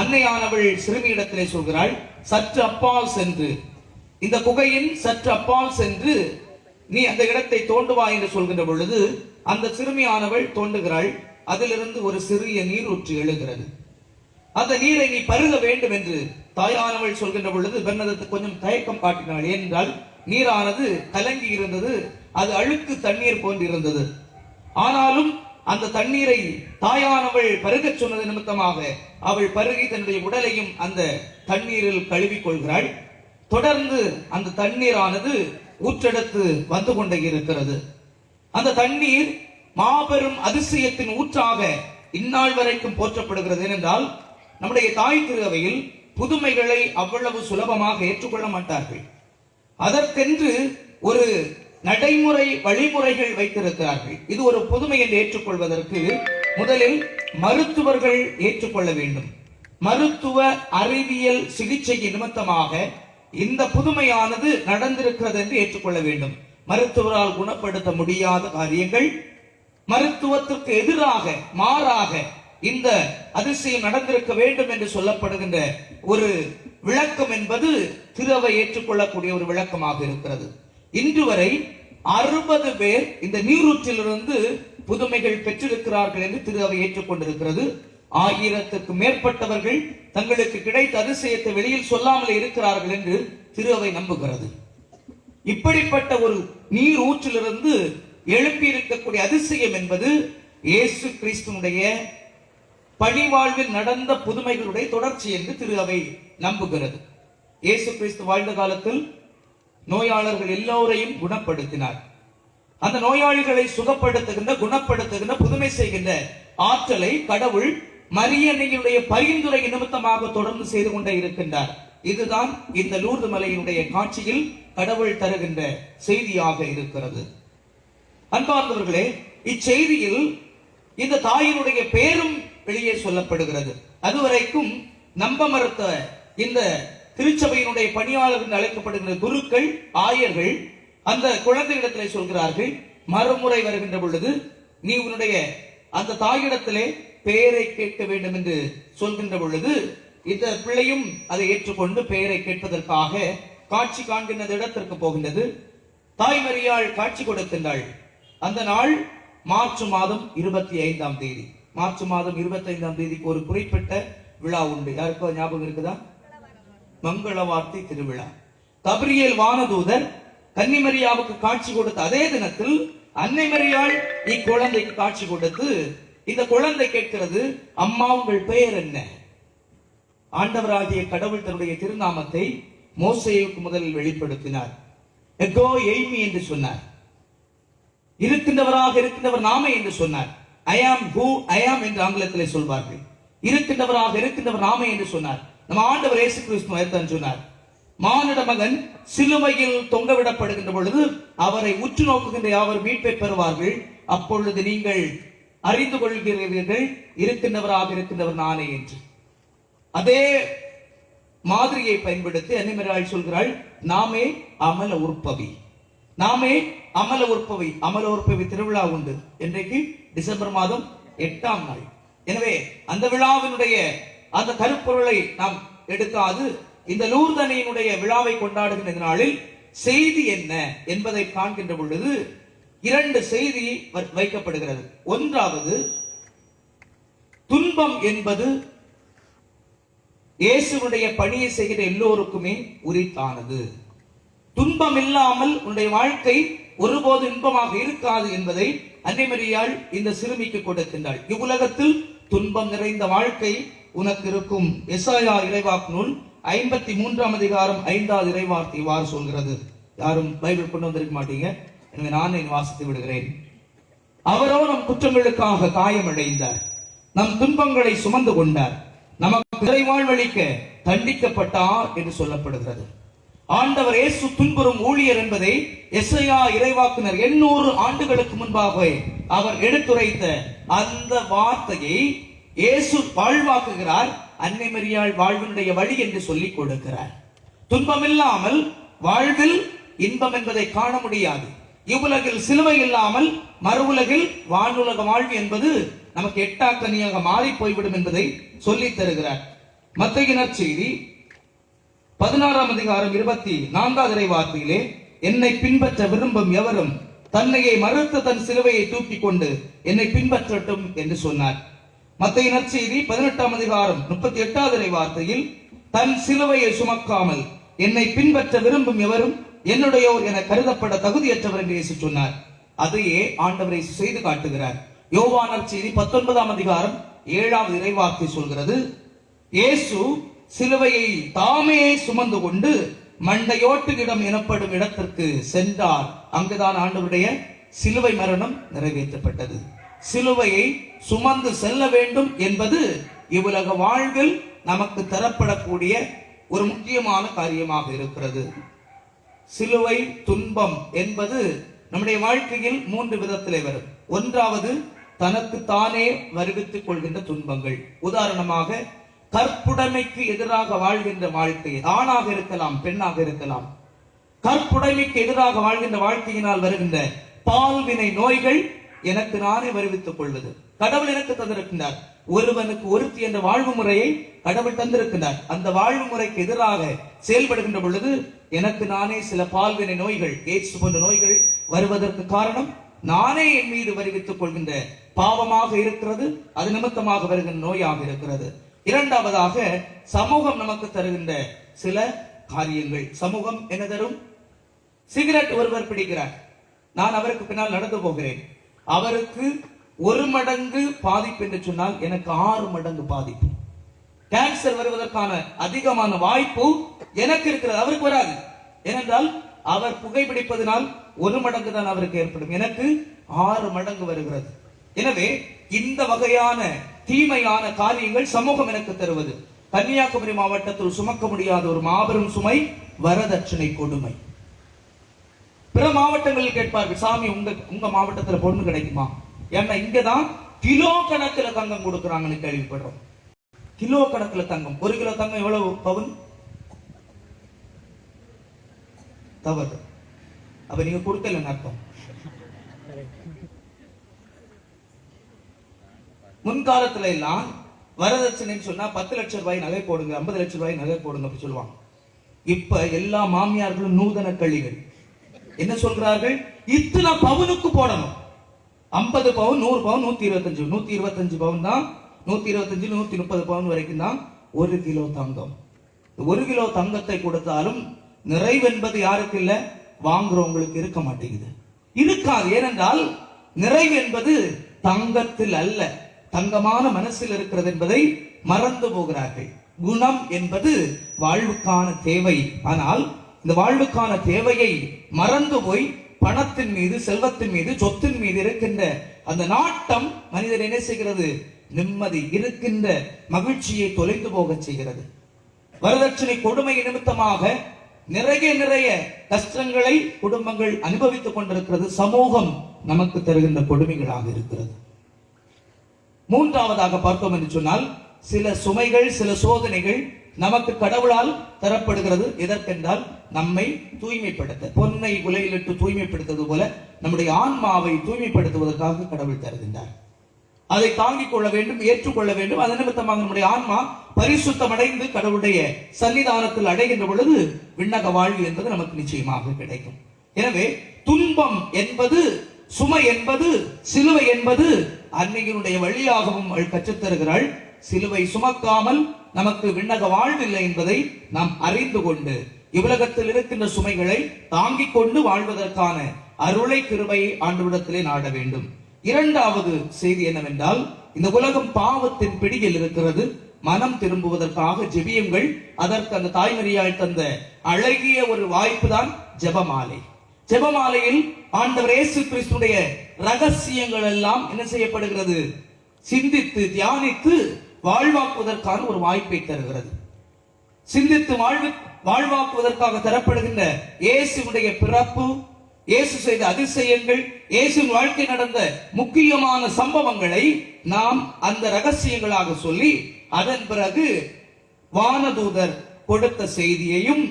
அன்னையானவள் சிறுமியிடத்திலே சொல்கிறாள், சற்று அப்பால் சென்று, இந்த குகையின் சற்று அப்பால் சென்று நீ அந்த இடத்தை தோண்டுவா என்று சொல்கின்ற பொழுது அந்த சிறுமியானவள் தோண்டுகிறாள். அதிலிருந்து ஒரு சிறிய நீரூற்று எழுகிறது. அந்த நீரை நீ பருக வேண்டும் என்று தாயானவள் சொல்கின்ற பொழுது பெர்னதத்து கொஞ்சம் தயக்கம் காட்டினாள். ஏனென்றால் நீரானது கலங்கி இருந்தது, அது அழுக்கு தண்ணீர் போன்றிருந்தது. ஆனாலும் அந்த தண்ணீரை தாயானவள் பருகச் சொன்னது நிமித்தமாக அவள் பருகி தன்னுடைய உடலையும் அந்த தண்ணீரில் கழுவிக் கொள்கிறாள். தொடர்ந்து அந்த தண்ணீரானது ஊற்றெடுத்து வந்து கொண்டே இருக்கிறது. அந்த தண்ணீர் மாபெரும் அதிசயத்தின் ஊற்றாக இந்நாள் வரைக்கும் போற்றப்படுகிறது. ஏனென்றால் நம்முடைய தாய் திரு அவையில் புதுமைகளை அவ்வளவு சுலபமாக ஏற்றுக்கொள்ள மாட்டார்கள். அதற்கென்று ஒரு நடைமுறை வழிமுறைகள் வைத்திருக்கிறார்கள். இது ஒரு புதுமை என்று ஏற்றுக்கொள்வதற்கு முதலில் மருத்துவர்கள் ஏற்றுக்கொள்ள வேண்டும். மருத்துவ அறிவியல் சிகிச்சை நிமித்தமாக இந்த புதுமையானது நடந்திருக்கிறது என்று ஏற்றுக்கொள்ள வேண்டும். மருத்துவரால் குணப்படுத்த முடியாத காரியங்கள், மருத்துவத்திற்கு எதிராக மாறாக இந்த அதிசயம் நடந்திருக்க வேண்டும் என்று சொல்லப்படுகின்ற ஒரு விளக்கம் என்பது திரு அவை ஏற்றுக்கொள்ளக்கூடிய ஒரு விளக்கமாக இருக்கிறது. இன்று வரை 60 பேர் இந்த நீரூற்றிலிருந்து புதுமைகள் பெற்றிருக்கிறார்கள் என்று திரு அவை ஏற்றுக்கொண்டிருக்கிறது. 1000க்கு மேற்பட்டவர்கள் தங்களுக்கு கிடைத்த அதிசயத்தை வெளியில் சொல்லாமல் இருக்கிறார்கள் என்று திரு அவை நம்புகிறது. இப்படிப்பட்ட ஒரு நீர் ஊற்றிலிருந்து எழுப்பி இருக்கக்கூடிய அதிசயம் என்பது இயேசு கிறிஸ்துனுடைய பணிவாழ்வில் நடந்த புதுமைகளுடைய தொடர்ச்சி என்று திரு அவை நம்புகிறது. இயேசு கிறிஸ்து வாழ்ந்த காலத்தில் நோயாளர்கள் எல்லோரையும் குணப்படுத்தினார். அந்த நோயாளிகளை சுகப்படுத்துகின்ற குணப்படுத்துகின்ற புதுமை செய்கின்ற ஆற்றலை கடவுள் மரியன்னையுடைய பரிந்துரை நிமித்தமாக தொடர்ந்து செய்து கொண்டே இருக்கின்றார். இதுதான் இந்த லூர்து மலையினுடைய காட்சியில் கடவுள் தருகின்ற செய்தியாக இருக்கிறது. அன்பார்ந்தவர்களே, இச்செய்தியில் இந்த தாயினுடைய பேரும் வெளியே சொல்லப்படுகிறது. அதுவரைக்கும் நம்ப மறுத்த இந்த திருச்சபையினுடைய பணியாளர் என்று அழைக்கப்படுகிற குருக்கள், ஆயர்கள் அந்த குழந்தையிடத்திலே சொல்கிறார்கள், மறுமுறை வருகின்ற பொழுது நீ உன்னுடைய அந்த தாயிடத்திலே பெயரை கேட்க வேண்டும் என்று சொல்கின்ற பொழுது இந்த பிள்ளையும் அதை ஏற்றுக்கொண்டு பெயரை கேட்பதற்காக காட்சி காண்கின்ற இடத்திற்கு போகின்றது. தாய் மரியாள் காட்சி கொடுக்கின்றாள். அந்த நாள் மார்ச் மாதம் 25ஆம் தேதி. மார்ச் மாதம் 25ஆம் தேதிக்கு ஒரு குறிப்பிட்ட விழா உண்டு. யாருக்கோ ஞாபகம் இருக்குதா? மங்கள வார்த்தை திருவிழா. கபிரியேல் வானதூதர் கன்னிமரியாவுக்கு காட்சி கொடுத்த அதே தினத்தில் அன்னை மரியாள் இக்குழந்தைக்கு காட்சி கொடுத்து இந்த குழந்தை கேட்கிறது, அம்மா உங்கள் பெயர் என்ன? ஆண்டவராகிய கடவுள் தன்னுடைய திருநாமத்தை மோசேயுக்கு முதலில் வெளிப்படுத்தினார். எகோ எய்மி என்று சொன்னார். இருக்கின்றவராக இருக்கின்றவர் நாமே என்று சொன்னார். ஐ ஆம் ஹூ ஐ ஆம் என்று ஆங்கிலத்திலே சொல்வார்கள். இருக்கின்றவராக இருக்கின்றவர் நாமே என்று சொன்னார். நம்ம ஆண்டவர் இயேசு கிறிஸ்து சொன்னார். மானிட மகன் சிலுவையில் தொங்கவிடப்படுகின்ற பொழுது அவரை உற்று நோக்குகின்ற யாவர் மீட்பை பெறுவார்கள். அப்பொழுது நீங்கள் அறிந்து கொள்கிறீர்கள், இருக்கின்றவராக இருக்கின்றவர் நானே என்று. அதே மாதிரியை பயன்படுத்தி அன்னை மரியாள் சொல்கிறாள், நாமே அமல உற்பவி, நாமே அமல உற்பவி. அமல உற்பவி திருவிழா உண்டு. இன்றைக்கு டிசம்பர் மாதம் 8ஆம் நாள். எனவே அந்த விழாவினுடைய அந்த கருப்பொருளை நாம் எடுக்காது இந்த லூர்தனையினுடைய விழாவை கொண்டாடுகின்ற நாளில் செய்தி என்ன என்பதை காண்கின்ற பொழுது 2 செய்தி வைக்கப்படுகிறது. ஒன்றாவது, துன்பம் என்பது இயேசுனுடைய பணியை செய்கிற எல்லோருக்குமே உரித்தானது. துன்பம் இல்லாமல் உன்னுடைய வாழ்க்கை ஒருபோது இன்பமாக இருக்காது என்பதை அன்னை மரியாள் இந்த சிறுமிக்கு கொடுக்கின்றாள். இவ்வுலகத்தில் துன்பம் நிறைந்த வாழ்க்கை உனக்கு இருக்கும். எசாயா இறைவாக்கு நூல் 53ஆம் அதிகாரம் 5வது இறைவார்த்தை இவ்வாறு சொல்கிறது. யாரும் பைபிள் கொண்டு வந்திருக்க மாட்டீங்க, எனவே நான் வாசித்து விடுகிறேன். அவரோ நம் குற்றங்களுக்காக காயமடைந்தார், நம் துன்பங்களை சுமந்து கொண்டார், நமக்கு இறைவாழ்வளிக்க தண்டிக்கப்பட்டார் என்று சொல்லப்படுகிறது. ஆண்டவர் இயேசு துன்புறும் ஊழியர் என்பதை எசாயா இறைவாக்கினர் 800 ஆண்டுகளுக்கு முன்பாக அவர் எடுத்துரைத்த அந்த வார்த்தையை இயேசு வாழ்வாக்குகிறார். அன்னை மரியாள் வாழ்வினுடைய வழி என்று சொல்லிக் கொடுக்கிறார். துன்பம் இல்லாமல் வாழ்வில் இன்பம் என்பதை காண முடியாது. இவ்வுலகில் சிலுவை இல்லாமல் மறு உலகில் வானுலக வாழ்வு என்பது நமக்கு எட்டாக்கனியாக மாறி போய்விடும் என்பதை சொல்லித் தருகிறார். மத்தேயு நற்செய்தி 16ஆம் அதிகாரம் 24வது இறைவார்த்தையிலே, என்னை பின்பற்ற விரும்பும் எவரும் தன்னையை மறுத்து தன் சிலுவையை தூக்கி கொண்டு என்னை பின்பற்றட்டும் என்று சொன்னார். மத்தேயு நற்செய்தி 18ஆம் அதிகாரம் 38வது இறைவார்த்தையில், தன் சிலுவையை சுமக்காமல் என்னை பின்பற்ற விரும்பும் எவரும் என்னுடையோர் என கருதப்பட தகுதியற்றவர் என்று இயேசு சொன்னார். அதையே ஆண்டவரை செய்து காட்டுகிறார். யோவான் நற்செய்தி 19ஆம் அதிகாரம் 7வது இறைவார்த்தை சொல்கிறது, இயேசு சிலுவையை தாமே சுமந்து கொண்டு மண்டையோட்டு இடம் எனப்படும் இடத்திற்கு சென்றார். அங்குதான் ஆண்டவருடைய சிலுவை மரணம் நிறைவேற்றப்பட்டது. சிலுவையை சுமந்து செல்ல வேண்டும் என்பது இவ்வுலக வாழ்வில் நமக்கு தரப்படக்கூடிய ஒரு முக்கியமான காரியமாக இருக்கிறது. சிலுவை துன்பம் என்பது நம்முடைய வாழ்க்கையில் 3 விதத்திலே வரும். ஒன்றாவது, தனக்கு தானே வருவித்துக் கொள்கின்ற துன்பங்கள். உதாரணமாக, கற்புடைமைக்கு எதிராக வாழ்கின்ற வாழ்க்கை, ஆணாக இருக்கலாம் பெண்ணாக இருக்கலாம், கற்புடைமைக்கு எதிராக வாழ்கின்ற வாழ்க்கையினால் வருகின்ற பால்வினை நோய்கள் எனக்கு நானே வருவித்துக் கொள்வது. கடவுள் எனக்கு தந்திருக்கின்றார். ஒருவனுக்கு ஒருத்தி என்ற வாழ்வு முறையை கடவுள் தந்திருக்கின்றார். அந்த வாழ்வு முறைக்கு எதிராக செயல்படுகின்ற பொழுது எனக்கு நானே சில பால்வினை நோய்கள், எய்ட்ஸ் போன்ற நோய்கள் வருவதற்கு காரணம் நானே என் மீது வருவித்துக் கொள்கின்ற பாவமாக இருக்கிறது. அது நிமித்தமாக வருகின்ற நோயாக இருக்கிறது. இரண்டாவதாக, சமூகம் நமக்கு தருகின்ற சில காரியங்கள். சமூகம் என்ன தரும்? சிகரெட் ஒருவர் பிடிக்கிறார், நான் அவருக்கு பின்னால் நடந்து போகிறேன். அவருக்கு 1 மடங்கு பாதிப்பு என்று சொன்னால் எனக்கு 6 மடங்கு பாதிப்பு. கேன்சர் வருவதற்கான அதிகமான வாய்ப்பு எனக்கு இருக்கிறது, அவருக்கு வராது. ஏனென்றால் அவர் புகைப்பிடிப்பதனால் 1 மடங்கு தான் அவருக்கு ஏற்படும், எனக்கு 6 மடங்கு வருகிறது. எனவே இந்த வகையான தீமையான காரியங்கள் சமூகம் எனக்கு தருவது. கன்னியாகுமரி மாவட்டத்தில் சுமக்க முடியாத ஒரு மாபெரும் சுமை வரதட்சணை கொடுமை. பிற மாவட்டங்களில் கேட்பார்கள், சாமி உங்க மாவட்டத்தில் பொண்ணு கிடைக்குமா? ஏன்னா இங்கதான் கிலோ கணக்கில் தங்கம் கொடுக்கறாங்கன்னு கேள்விப்படுறோம். கிலோ கணக்கில் தங்கம். 1 கிலோ தங்கம் எவ்வளவு பவுன்? தவறு. அப்ப நீங்க கொடுக்கலன்னு அர்த்தம். முன்காலத்துல எல்லாம் வரதட்சணைன்னு சொன்னா 10 லட்சம் ரூபாய் நகை போடுங்க, 50 லட்சம் ரூபாய் நகை போடுங்க அப்படி சொல்லுவாங்க. இப்ப எல்லா மாமியார்களும் நூதன கள்ளிகள் என்ன சொல்கிறார்கள்? இத்தனை பவுனுக்கு போடணும். 50 பவுன், 100 பவுன், 125 பவுன் தான், 125 130 பவுன் வரைக்கும் தான் 1 கிலோ தங்கம். 1 கிலோ தங்கத்தை கொடுத்தாலும் நிறைவு என்பது யாருக்கு இல்ல? வாங்குறவங்களுக்கு இருக்க மாட்டேங்குது, இருக்காது. ஏனென்றால் நிறைவு என்பது தங்கத்தில் அல்ல, தங்கமான மனசில் இருக்கிறது என்பதை மறந்து போகிறார்கள். குணம் என்பது வாழ்வுக்கான தேவை. ஆனால் இந்த வாழ்வுக்கான தேவையை மறந்து போய் பணத்தின் மீது, செல்வத்தின் மீது, சொத்தின் மீது இருக்கின்ற அந்த நாட்டம் மனிதர் என்ன செய்கிறது? நிம்மதி இருக்கின்ற மகிழ்ச்சியை தொலைந்து போக செய்கிறது. வரதட்சணை கொடுமை நிமித்தமாக நிறைய கஷ்டங்களை குடும்பங்கள் அனுபவித்துக் கொண்டிருக்கிறது. சமூகம் நமக்கு தருகின்ற கொடுமைகளாக இருக்கிறது. மூன்றாவதாக பார்த்தோம் என்று சொன்னால், சில சுமைகள், சில சோதனைகள் நமக்கு கடவுளால் தரப்படுகிறது. எதற்கென்றால் நம்மை தூய்மைப்படுத்த, பொன்னை உலையிலிட்டு தூய்மைப்படுத்துவது போல நம்முடைய ஆன்மாவை தூய்மைப்படுத்துவதற்காக கடவுள் தருகின்றார். அதை தாங்கிக் கொள்ள வேண்டும், ஏற்றுக்கொள்ள வேண்டும். அதன் நிமித்தமாக நம்முடைய ஆன்மா பரிசுத்தம் அடைந்து கடவுளுடைய சன்னிதானத்தில் அடைகின்ற பொழுது விண்ணக வாழ்வு என்பது நமக்கு நிச்சயமாக கிடைக்கும். எனவே துன்பம் என்பது, சுமை என்பது, சிலுவை என்பது அன்னையினுடைய வழியாகவும் அவள் கற்றுத்தருகிறாள். சிலுவை சுமக்காமல் நமக்கு விண்ணக வாழ்வில்லை என்பதை நாம் அறிந்து கொண்டு இவ்வுலகத்தில் இருக்கின்ற சுமைகளை தாங்கிக் கொண்டு வாழ்வதற்கான அருளை, கிருபையை ஆண்டவரிடத்திலே நாட வேண்டும். இரண்டாவது செய்தி என்னவென்றால், இந்த உலகம் பாவத்தின் பிடியில் இருக்கிறது. மனம் திரும்புவதற்காக ஜெபியுங்கள். அதற்கு அந்த தாய்மரியாள் தந்த அழகிய ஒரு வாய்ப்பு தான் ஜெபமாலை. ஜெபமாலையில் ஆண்டவர் இயேசு கிறிஸ்துடைய ரகசியங்கள் எல்லாம் என்ன செய்யப்படுகிறது? சிந்தித்து தியானித்து வாழ்வாக்குவதற்கான ஒரு வாய்ப்பை தருகிறது. சிந்தித்து வாழ்வாக்குவதற்காக தரப்படுகின்ற இயேசுடைய பிறப்பு, இயேசு செய்த அதிசயங்கள், இயேசுவின் வாழ்க்கை நடந்த முக்கியமான சம்பவங்களை நாம் அந்த ரகசியங்களாக சொல்லி, அதன் பிறகு வானதூதர் கொடுத்த செய்தியையும்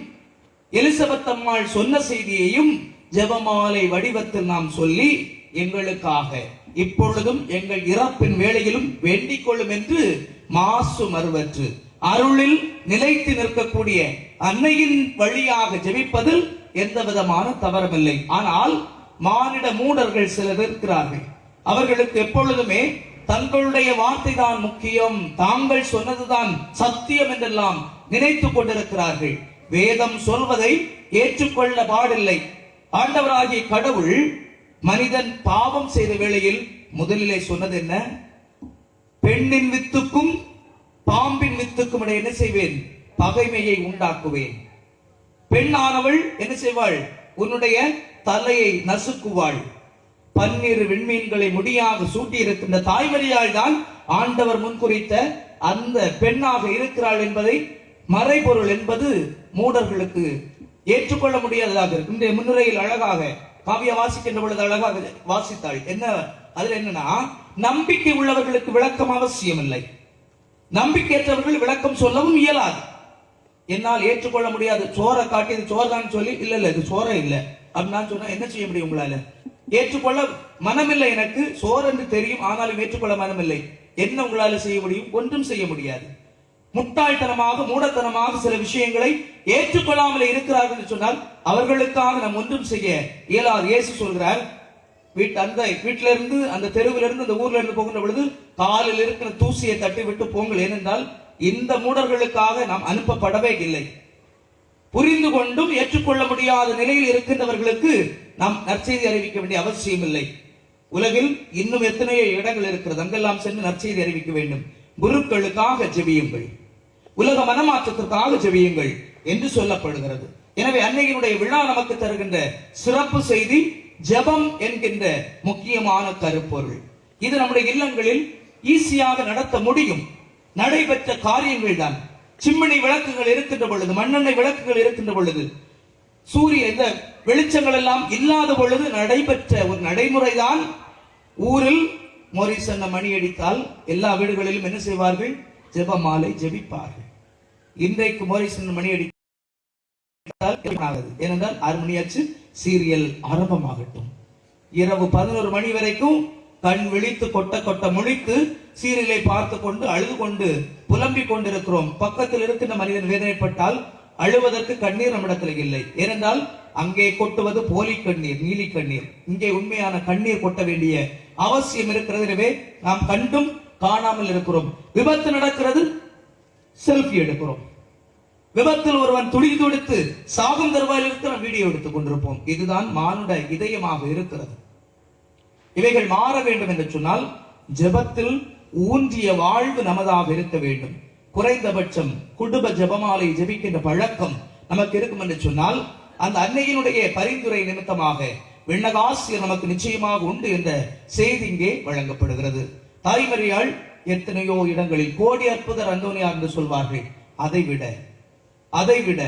எலிசபெத் அம்மாள் சொன்ன செய்தியையும் ஜெபமாலை வடிவத்தில் நாம் சொல்லி, எங்களுக்காக இப்பொழுதும் எங்கள் இறப்பின் வேளையிலும் வேண்டிக் கொள்ளும் என்று மாசு மறுவற்று அருளில் நிலைத்து நிற்கக்கூடிய அன்னையின் வழியாக ஜெபிப்பதில் எந்த விதமான தவறுமில்லை. ஆனால் மானிட மூடர்கள் சிலர் இருக்கிறார்கள். அவர்களுக்கு எப்பொழுதுமே தங்களுடைய வார்த்தை தான் முக்கியம், தாங்கள் சொன்னதுதான் சத்தியம் என்றெல்லாம் நினைத்துக் கொண்டிருக்கிறார்கள். வேதம் சொல்வதை ஏற்றுக்கொள்ள பாடில்லை. ஆண்டவராகிய கடவுள் மனிதன் பாவம் செய்த வேளையில் முதலிலே சொன்னது என்ன? பெண்ணின் வித்துக்கும் பாம்பின் வித்துக்கும் இடையே என்ன செய்வேன்? பகைமையை உண்டாக்குவேன். பெண்ணானவள் என்ன செய்வாள்? உன்னுடைய தலையை நசுக்குவாள். 12 விண்மீன்களை முடியாக சூட்டி இருக்கின்ற தாய்மரியாள் தான் ஆண்டவர் முன்குறித்த அந்த பெண்ணாக இருக்கிறாள் என்பதை, மறைபொருள் என்பது மூடர்களுக்கு ஏற்றுக்கொள்ள முடியாததாக இருக்கு. இந்த முன்னுரையில் அழகாக காவிய வாசிக்கின்ற பொழுது அழகாக வாசித்தாள். என்ன அதுல என்னன்னா, நம்பிக்கை உள்ளவர்களுக்கு விளக்கம் அவசியம் இல்லை, நம்பிக்கையற்றவர்கள் விளக்கம் சொல்லவும் இயலாது. என்னால் ஏற்றுக்கொள்ள முடியாது, சோரை காட்டி இது சோர்தான் சொல்லி, இல்ல இது சோரை இல்லை அப்படின்னு நான் சொன்னா என்ன செய்ய முடியும்? உங்களால ஏற்றுக்கொள்ள மனமில்லை. எனக்கு சோர் என்று தெரியும், ஆனாலும் ஏற்றுக்கொள்ள மனமில்லை. என்ன உங்களால செய்ய முடியும்? ஒன்றும் செய்ய முடியாது. முட்டாள்தனமாக, மூடத்தனமாக சில விஷயங்களை ஏற்றுக்கொள்ளாமல் இருக்கிறார்கள் என்று சொன்னால் அவர்களுக்காக நாம் ஒன்றும் செய்ய இயலாது. இயேசு சொல்கிறார், அந்த வீட்டில இருந்து, அந்த தெருவில் இருந்து, அந்த ஊர்ல இருந்து போகின்ற பொழுது காலில் இருக்கிற தூசியை தட்டி விட்டு போங்கள். ஏனென்றால் இந்த மூடர்களுக்காக நாம் அனுப்பப்படவே இல்லை. புரிந்து கொண்டும் ஏற்றுக்கொள்ள முடியாத நிலையில் இருக்கின்றவர்களுக்கு நாம் நற்செய்தி அறிவிக்க வேண்டிய அவசியம் இல்லை. உலகில் இன்னும் எத்தனையோ இடங்கள் இருக்கிறது, அங்கெல்லாம் சென்று நற்செய்தி அறிவிக்க வேண்டும். குருக்களுக்காக ஜெபியுங்கள், உலக மனமாற்றத்திற்காக ஜெபியுங்கள் என்று சொல்லப்படுகிறது. எனவே அன்னையினுடைய விழா நமக்கு தருகின்ற சிறப்பு செய்தி ஜெபம் என்கின்ற முக்கியமான கருப்பொருள். இது நம்முடைய இல்லங்களில் ஈஸியாக நடத்த முடியும். நடைபெற்ற காரியங்கள் தான். சிம்மினி விளக்குகள் இருக்கின்ற பொழுது, மண்ணெண்ணெய் விளக்குகள் இருக்கின்ற பொழுது, சூரிய இந்த வெளிச்சங்கள் எல்லாம் இல்லாத பொழுது நடைபெற்ற ஒரு நடைமுறைதான். ஊரில் மோரிசன்ன மணி அடித்தால் எல்லா வீடுகளிலும் என்ன செய்வார்கள்? ஜெபமாலை ஜெபிப்பார்கள். இன்றைக்கு மோரிசன்ன மணி அடி ஏனென்றால் 6 மணியாச்சு, சீரியல் ஆரம்பமாகட்டும். இரவு 11 மணி வரைக்கும் கண் விழித்து கொட்ட கொட்ட முழித்து சீரியலை பார்த்து கொண்டு அழுது கொண்டு புலம்பிக் கொண்டிருக்கிறோம். பக்கத்தில் இருக்கின்ற மனிதன் வேதனைப்பட்டால் அழுவதற்கு கண்ணீர் நம்மிடத்தில் இல்லை. ஏனென்றால் அங்கே கொட்டுவது போலி கண்ணீர், நீலி கண்ணீர். இங்கே உண்மையான கண்ணீர் கொட்ட வேண்டிய அவசியம் இருக்கிறது. எனவே நாம் கண்டும் காணாமல் இருக்கிறோம். விபத்து நடக்கிறது, செல்ஃபி எடுக்கிறோம். விபத்தில் ஒருவன் துடித்து துடித்து சாகும் தருவாயில் இருக்கிற வீடியோ எடுத்துக் கொண்டிருப்போம். இதுதான் மானுட இதயமாக இருக்கிறது. இவைகள் மாற வேண்டும் என்று சொன்னால் ஜெபத்தில் ஊன்றிய வாழ்வு நமதாக இருக்க வேண்டும். குறைந்தபட்சம் குடும்ப ஜெபமாலை ஜெபிக்கின்ற பழக்கம் நமக்கு இருக்கும் என்று சொன்னால் அந்த அன்னையினுடைய பரிந்துரை நிமித்தமாக விண்ணகாசியர் நமக்கு நிச்சயமாக உண்டு என்ற செய்தி இங்கே வழங்கப்படுகிறது. தாய்மரியாள் எத்தனையோ இடங்களில் கோடி அற்புதர் அந்தோனியார் என்று சொல்வார்கள். அதைவிட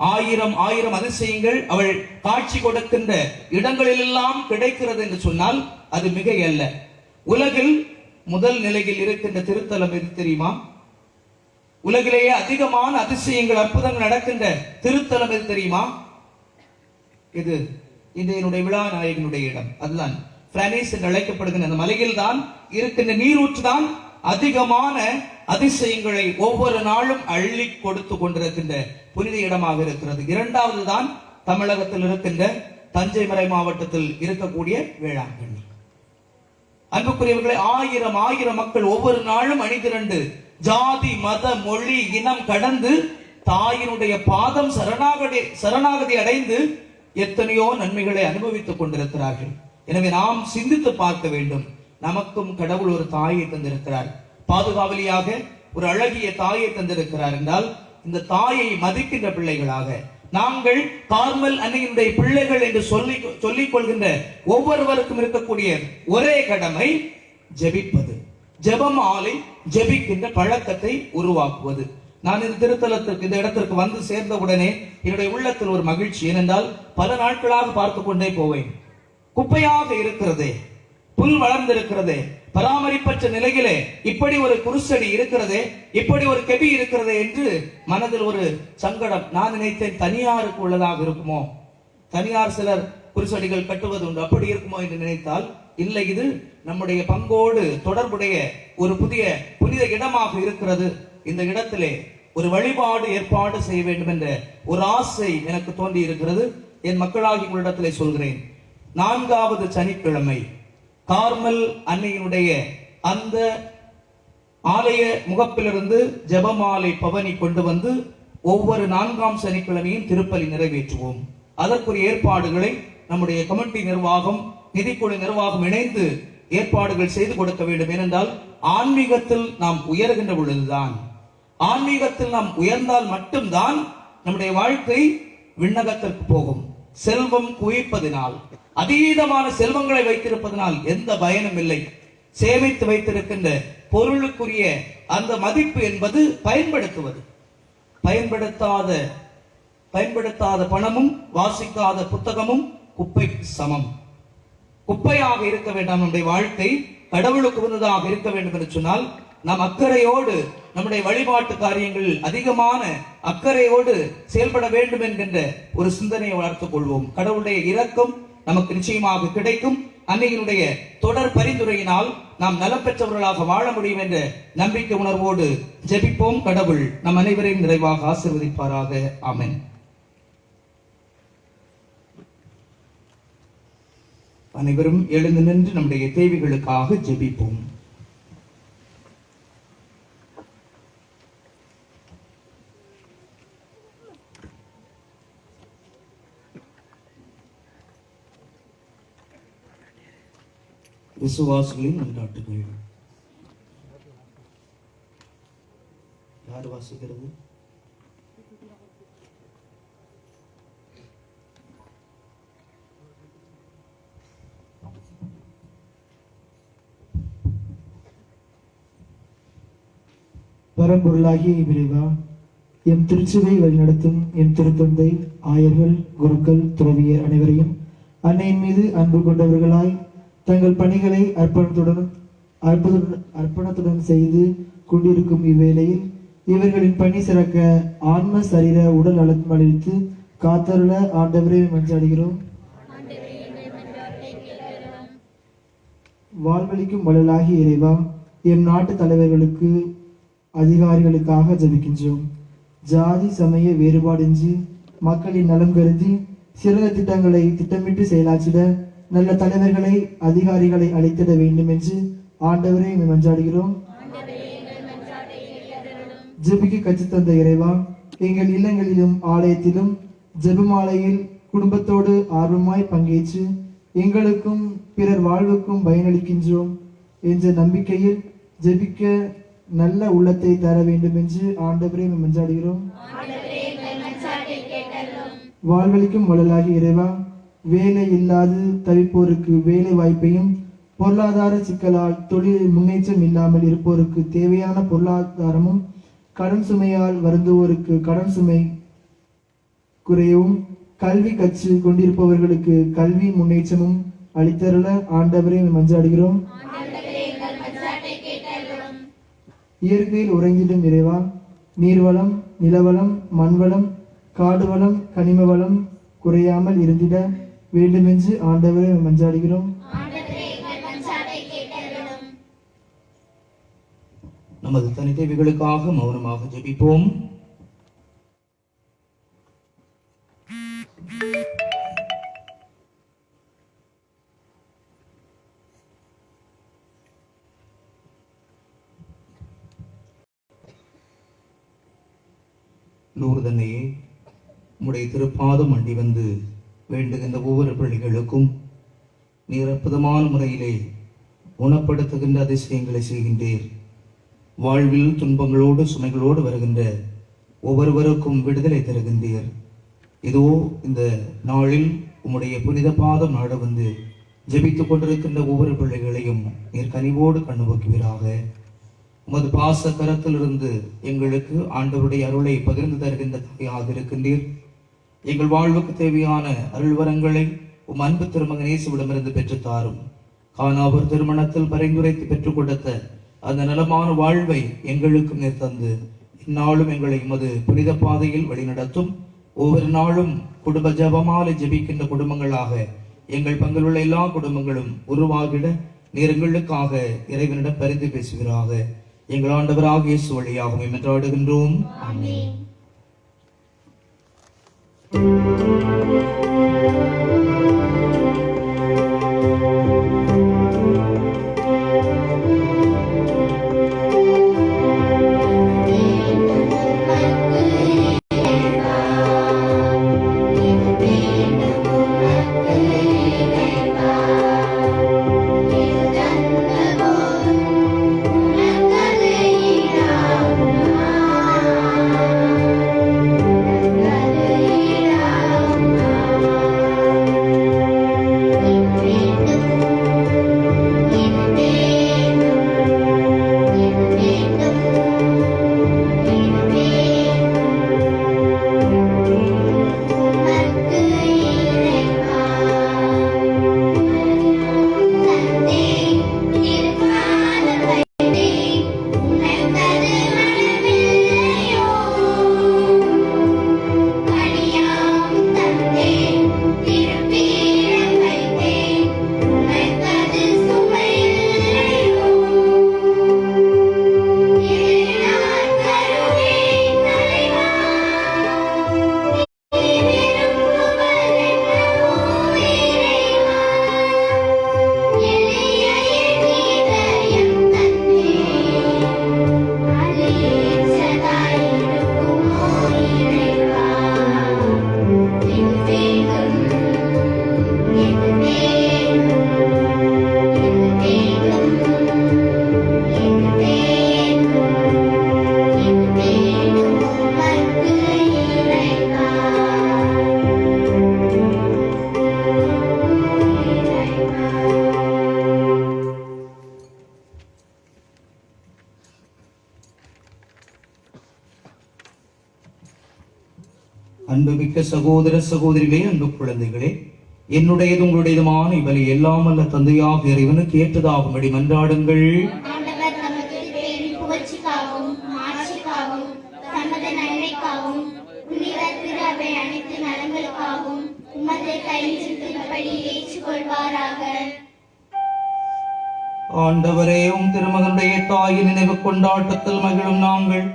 ஆயிரம் அதிசயங்கள் அவள் காட்சி கொடுக்கின்ற இடங்களிலெல்லாம் கிடைக்கிறது என்று சொன்னால் அது மிக அல்ல. உலகில் முதல் நிலையில் இருக்கின்ற திருத்தலம் எது தெரியுமா? உலகிலேயே அதிகமான அதிசயங்கள் அற்புதங்கள் நடக்கின்ற திருத்தலம் எது தெரியுமா? இது என்னுடைய விழா நாயகனுடைய இடம். அதுதான் பிரானிஸ் என்று அழைக்கப்படுகின்ற அந்த மலையில் தான் இருக்கின்ற நீரூற்று தான் அதிகமான அதிசயங்களை ஒவ்வொரு நாளும் அள்ளி கொடுத்து கொண்டிருக்கின்ற புனித இடமாக இருக்கிறது. இரண்டாவது தான் தமிழகத்தில் இருக்கின்ற தஞ்சை மறை மாவட்டத்தில் இருக்கக்கூடிய வேளாங்கண்ணி. அன்புக்குரியவர்களை ஆயிரம் மக்கள் ஒவ்வொரு நாளும் அணிதிரண்டு ஜாதி மத மொழி இனம் கடந்து தாயினுடைய பாதம் சரணாகதி அடைந்து எத்தனையோ நன்மைகளை அனுபவித்துக் கொண்டிருக்கிறார்கள். எனவே நாம் சிந்தித்து பார்க்க வேண்டும். நமக்கும் கடவுள் ஒரு தாயை தந்திருக்கிறார், பாதுகாவலியாக ஒரு அழகிய தாயை தந்திருக்கிறார் என்றால் இந்த தாயை மதிக்கின்ற பிள்ளைகளாக நாங்கள் கார்மல் அன்னையினுடைய பிள்ளைகள் என்று சொல்லிக் கொள்கின்ற ஒவ்வொருவருக்கும் இருக்கக்கூடிய ஒரே கடமை ஜெபிப்பது, ஜெபமாலை ஜெபிக்கின்ற பழக்கத்தை உருவாக்குவது. நான் இந்த திருத்தலத்திற்கு இந்த இடத்திற்கு வந்து சேர்ந்தவுடனே என்னுடைய உள்ளத்தில் ஒரு மகிழ்ச்சி. ஏனென்றால் பல நாட்களாக பார்த்து கொண்டே போவேன். குப்பையாக இருக்கிறதே, புல் வளர்ந்திருக்கிறதே, பராமரிப்பற்ற நிலையிலே இப்படி ஒரு குருசடி இருக்கிறதே, இப்படி ஒரு கெபி இருக்கிறதே என்று மனதில் ஒரு சங்கடம். நான் நினைத்தேன் தனியாருக்கு உள்ளதாக இருக்குமோ, தனியார் சிலர் குருசடிகள் கட்டுவது உண்டு, அப்படி இருக்குமோ என்று நினைத்தால் இல்லை, இது நம்முடைய பங்கோடு தொடர்புடைய ஒரு புனித இடமாக இருக்கிறது. இந்த இடத்திலே ஒரு வழிபாடு ஏற்பாடு செய்ய வேண்டும் என்ற ஒரு ஆசை எனக்கு தோன்றி இருக்கிறது. என் மக்களாகி உங்களிடத்திலே சொல்கிறேன், 4வது சனிக்கிழமை கார்மல் அன்னையினுடைய அந்த ஆலய முகப்பிலிருந்து ஜெபமாலை பவனி கொண்டு வந்து ஒவ்வொரு 4ஆம் சனிக்கிழமையும் திருப்பலி நிறைவேற்றுவோம். அதற்குரிய ஏற்பாடுகளை நம்முடைய கமிட்டி நிர்வாகம், நிதிக்குழு நிர்வாகம் இணைந்து ஏற்பாடுகள் செய்து கொடுக்க வேண்டும். ஏனென்றால் ஆன்மீகத்தில் நாம் உயர்கின்ற பொழுதுதான், ஆன்மீகத்தில் நாம் உயர்ந்தால் மட்டும்தான் நம்முடைய வாழ்க்கை விண்ணகத்திற்கு போகும். செல்வம் குவிப்பதினால், அதீதமான செல்வங்களை வைத்திருப்பதனால் எந்த பயனும் இல்லை. சேமித்து வைத்திருக்கின்ற பொருளுக்குரிய அந்த மதிப்பு என்பது பயன்படுத்தாத பணமும் வாசிக்காத புத்தகமும் குப்பைக்கு சமம். குப்பையாக இருக்க வேண்டாம் நம்முடைய வாழ்க்கை, கடவுளுக்கு உகந்ததாக இருக்க வேண்டும் என்று சொன்னால் நாம் அக்கறையோடு நம்முடைய வழிபாட்டு காரியங்கள் அதிகமான அக்கறையோடு செயல்பட வேண்டும் என்கின்ற ஒரு சிந்தனையை வளர்த்துக் கொள்வோம். கடவுளுடைய இரக்கம் நமக்கு நிச்சயமாக கிடைக்கும். அன்னையினுடைய தொடர் பரிந்துரையினால் நாம் நலம் பெற்றவர்களாக வாழ முடியும் என்ற நம்பிக்கை உணர்வோடு ஜெபிப்போம். கடவுள் நம் அனைவரையும் நிறைவாக ஆசீர்வதிப்பாராக. ஆமென். அனைவரும் எழுந்து நின்று நம்முடைய தேவைகளுக்காக ஜெபிப்போம். விசுவாசிகளின் மன்றாட்டுகள். யார் வாசிக்கிறது? பரம்பொருளாகிய இறைவா, எம் திருச்சபை வழிநடத்தும் எம் திருத்தந்தை, ஆயர்கள், குருக்கள், துறவியர் அனைவரையும் அன்னையின் மீது அன்பு கொண்டவர்களாய் தங்கள் பணிகளை அர்ப்பணத்துடன் செய்து கொண்டிருக்கும் இவ்வேளையில் இவர்களின் பணி சிறக்க ஆன்ம சரீர உடல் நலம் அளித்து காத்தருள ஆண்டவரே மன்றாடுகிறோம். வாழ்வளிக்கும் வள்ளலாகிய இறைவா, எம் நாட்டு தலைவர்களுக்கு அதிகாரிகளுக்காக ஜெபிக்கின்றோம். ஜாதி சமய வேறுபாடின்றி மக்களின் நலம் கருதி சிறந்த திட்டங்களை திட்டமிட்டு செயலாற்றிட நல்ல தலைவர்களை அதிகாரிகளை அளித்திட வேண்டும் என்று ஆண்டவரே மன்றாடுகிறோம். ஜெபிக்க கற்றுத்தந்த இறைவா, எங்கள் இல்லங்களிலும் ஆலயத்திலும் ஜெபமாலையில் குடும்பத்தோடு ஆர்வமாய் பங்கேற்று எங்களுக்கும் பிறர் வாழ்வுக்கும் பயனளிக்கின்றோம் என்ற நம்பிக்கையில் ஜெபிக்க நல்ல உள்ளத்தை தர வேண்டும் என்று ஆண்டவரே மன்றாடுகிறோம். வாழ்வளிக்கும் வள்ளலாகி இறைவா, வேலை இல்லாது தவிப்போருக்கு வேலை வாய்ப்பையும் பொருளாதார சிக்கலால் தொழிலில் முன்னேற்றம் இல்லாமல் இருப்போருக்கு தேவையான பொருளாதாரமும் கடன் சுமையால் வருந்துவோருக்கு கடன் சுமை குறையவும் கல்வி கற்று கொண்டிருப்பவர்களுக்கு கல்வி முன்னேற்றமும் அளித்தருள ஆண்டவரே மன்றாடுகிறோம். இயற்கையில் உறைந்திடும் இறைவா, நீர்வளம், நிலவளம், மண்வளம், காடு வளம், கனிம வளம் குறையாமல் இருந்திட வேண்டுமென்று ஆண்டவரே மன்றாடுகிறோம். நமது தனித்தேவைகளுக்காக மௌனமாக ஜெபிப்போம். லூர்தன்னையே, உம்முடைய திருப்பாதம் அண்டி வந்து வேண்டுகின்ற ஒவ்வொரு பிள்ளைகளுக்கும் நீர் அற்புதமான முறையிலே குணப்படுத்துகின்ற அதிசயங்களை செய்கின்றீர். வாழ்வில் துன்பங்களோடு சுமைகளோடு வருகின்ற ஒவ்வொருவருக்கும் விடுதலை தருகின்றீர். இதோ இந்த நாளில் உம்முடைய புனித பாதம் நாட வந்து ஜெபித்துக் கொண்டிருக்கின்ற ஒவ்வொரு பிள்ளைகளையும் நீர் கனிவோடு கண்ணுபோக்குவீராக. உமது பாச கரத்திலிருந்து எங்களுக்கு ஆண்டவருடைய அருளை பகிர்ந்து தருகின்ற தாயாக இருக்கின்றீர். எங்கள் வாழ்வுக்கு தேவையான அருள்வரங்களை உம் அன்பு திருமகன் இயேசுவிடமிருந்து பெற்றுத்தாரும். கானாவூர் திருமணத்தில் பரிந்துரைத்து பெற்றுக் கொடுத்த அந்த நலமான வாழ்வை எங்களுக்கும் நீர் தந்து இந்நாளும் எங்களை உமது புனித பாதையில் வழிநடத்தும். ஒவ்வொரு நாளும் குடும்ப ஜபமாலை ஜெபிக்கின்ற குடும்பங்களாக எங்கள் பங்கிலுள்ள எல்லா குடும்பங்களும் உருவாகிட நீர் எங்களுக்காக இறைவனிடம் பரிந்து பேசுகிறாக. எங்கள் ஆண்டவராக இயேசு வழியாக மன்றாடுகின்றோம். ஆமென். அன்புமிக்க சகோதர சகோதரிகளே, அன்பு குழந்தைகளே, என்னுடையது உங்களுடையதுமான இவளை எல்லாம் அல்ல தந்தையாக இறைவனுக்கு ஏற்றதாகும்படி மன்றாடுங்கள். ஆண்டவர் நமக்கு பேரின் புகழ்ச்சிக்காகவும் மாட்சிக்காகவும் தமது நன்மைக்காகவும் புனித திரு அவை அனைத்து நலங்கள் ஆண்டவரே, உம் திருமகனுடைய தாயின் நினைவு கொண்டாட்டத்தில் மகிழும் நாங்கள்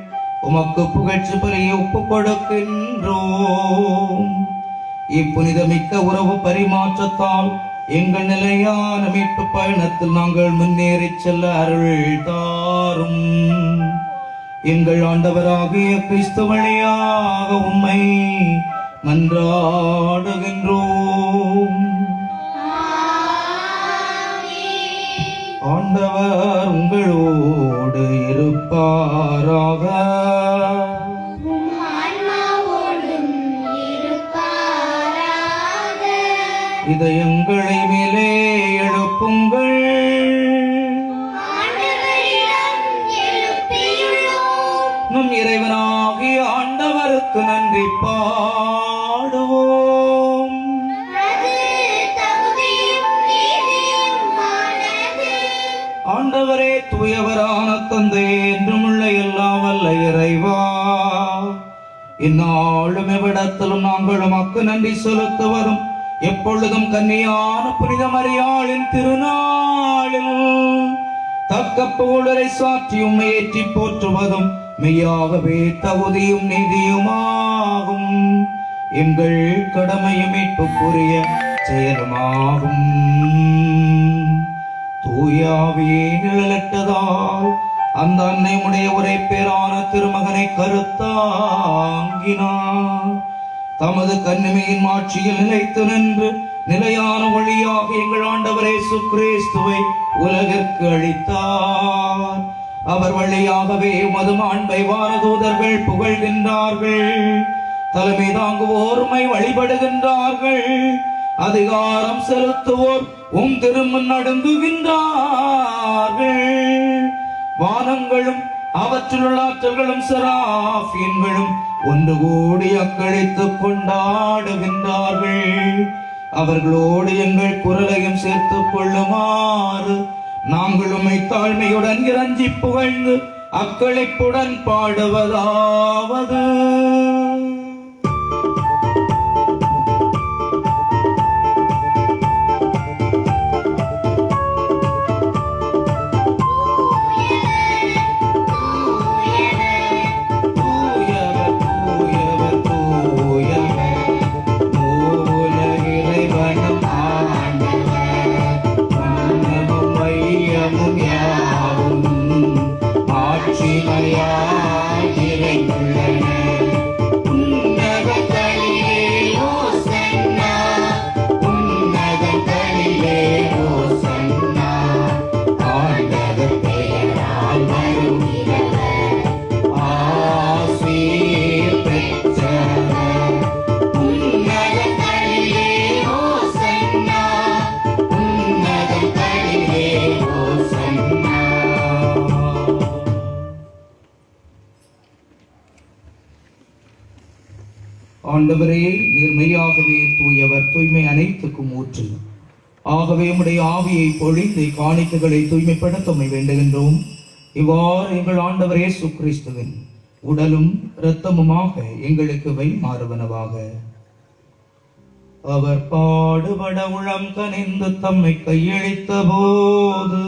உமக்கு புகழ்ச்சி பெரிய ஒப்புக் கொடுக்கின்றோம். இப்புனிதமிக்க உறவு பரிமாற்றத்தால் எங்கள் நிலையான மீட்பு பயணத்தில் நாங்கள் முன்னேறிச் செல்ல அருள் தாரும். எங்கள் ஆண்டவராகிய கிறிஸ்து வழியாக உம்மை மன்றாடுகின்றோம். ஆண்டவர் உங்களோடு இருப்பாராக. இதயங்களை மேலே எழுப்புங்கள். நம் இறைவனாகிய ஆண்டவருக்கு நன்றி பாடுவோம். ஆண்டவரே, தூயவரான தந்தை, என்றுமுள்ள எல்லாம் வல்ல இறைவா, இந்நாளும் எவ்விடத்திலும் நாங்கள் உமக்கு நன்றி செலுத்துவதும் எப்பொழுதும் கன்னியான புனித மரியாளின் திருநாளில் தக்க புகழரை சாற்றி உம்மை ஏற்றி போற்றுவதும் மெய்யாகவே தகுதியும் நீதியுமாகும். எங்கள் கடமையும் மீட்புக்குரிய செயலுமாகும். தூயாவியே நிழலிட்டதால் அந்த அன்னையுடைய ஒரே பேரான திருமகனை கருத்தாங்கினார். தமது கன்னிமையின் மாட்சியில் நிலைத்து நின்று நிலையான வழியாக எங்கள் ஆண்டவர் இயேசு கிறிஸ்துவை உலகிற்கு அளித்தார். அவர் வழியாகவே உமது மாண்பை வானதூதர்கள் புகழ்கின்றார்கள். தலைமை தாங்குவோர்மை வழிபடுகின்றார்கள். அதிகாரம் செலுத்துவோர் உம் திருமுன் நடுங்குகின்றார்கள். வானங்களும் அவற்றுள்ள ஆற்றல்களும் செராஃபீன்களும் ஒன்று கூடி அக்களித்துக் கொண்டாடுகின்றார்கள். அவர்களோடு எங்கள் குரலையும் சேர்த்துக் கொள்ளுமாறு நாங்கள் உம்மை தாழ்மையுடன் இறஞ்சி புகழ்ந்து அக்களிப்புடன் பாடுவதாவது: ஆண்டவரே, நீர்மையாகவே தூயவர், தூய்மை அனைத்துக்கும் ஊற்று. ஆகவே உம்முடைய ஆவியை பொழிந்து காணிக்கைகளை தூய்மைப்படுத்த உம்மை வேண்டுகின்றோம். இவ்வாறு எங்கள் ஆண்டவர் இயேசு கிறிஸ்துவின் உடலும் இரத்தமுமாக எங்களுக்கு மாறுவனவாக. அவர் பாடுபட உளம் கனிந்து தம்மை கையளித்த போது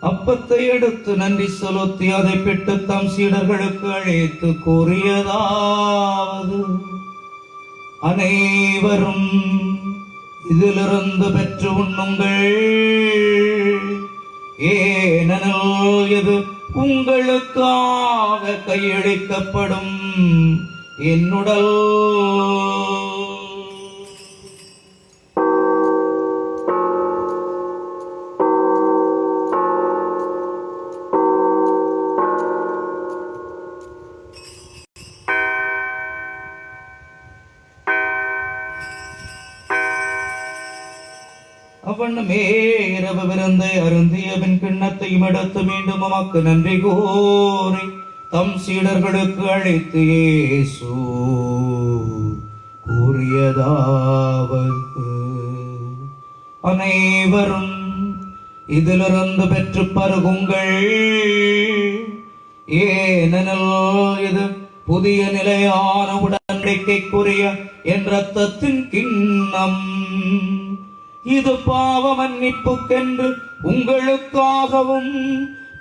அப்பத்தை எடுத்து நன்றி செலுத்தி அதை பெற்று தம் சீடர்களுக்கு அழைத்து கூறியதாவது: அனைவரும் இதிலிருந்து பெற்று உண்ணுங்கள். ஏனெனில் இது உங்களுக்காக கையளிக்கப்படும் என்னுடல். அவண்ணமே இரவு விருந்தை அருந்தியவின் கிண்ணத்தையும் எடுத்து மீண்டும் உமக்கு நன்றி கூறி தம் சீடர்களுக்கு அழைத்து இயேசு கூறியதாவது: அனைவரும் இதிலிருந்து பெற்று பருகுங்கள். ஏனெனில் இது புதிய நிலையான உடன்படிக்கைக்குரிய என் இரத்தத்தின் கிண்ணம். இது பாவ மன்னிப்புக்கென்று உங்களுக்காகவும்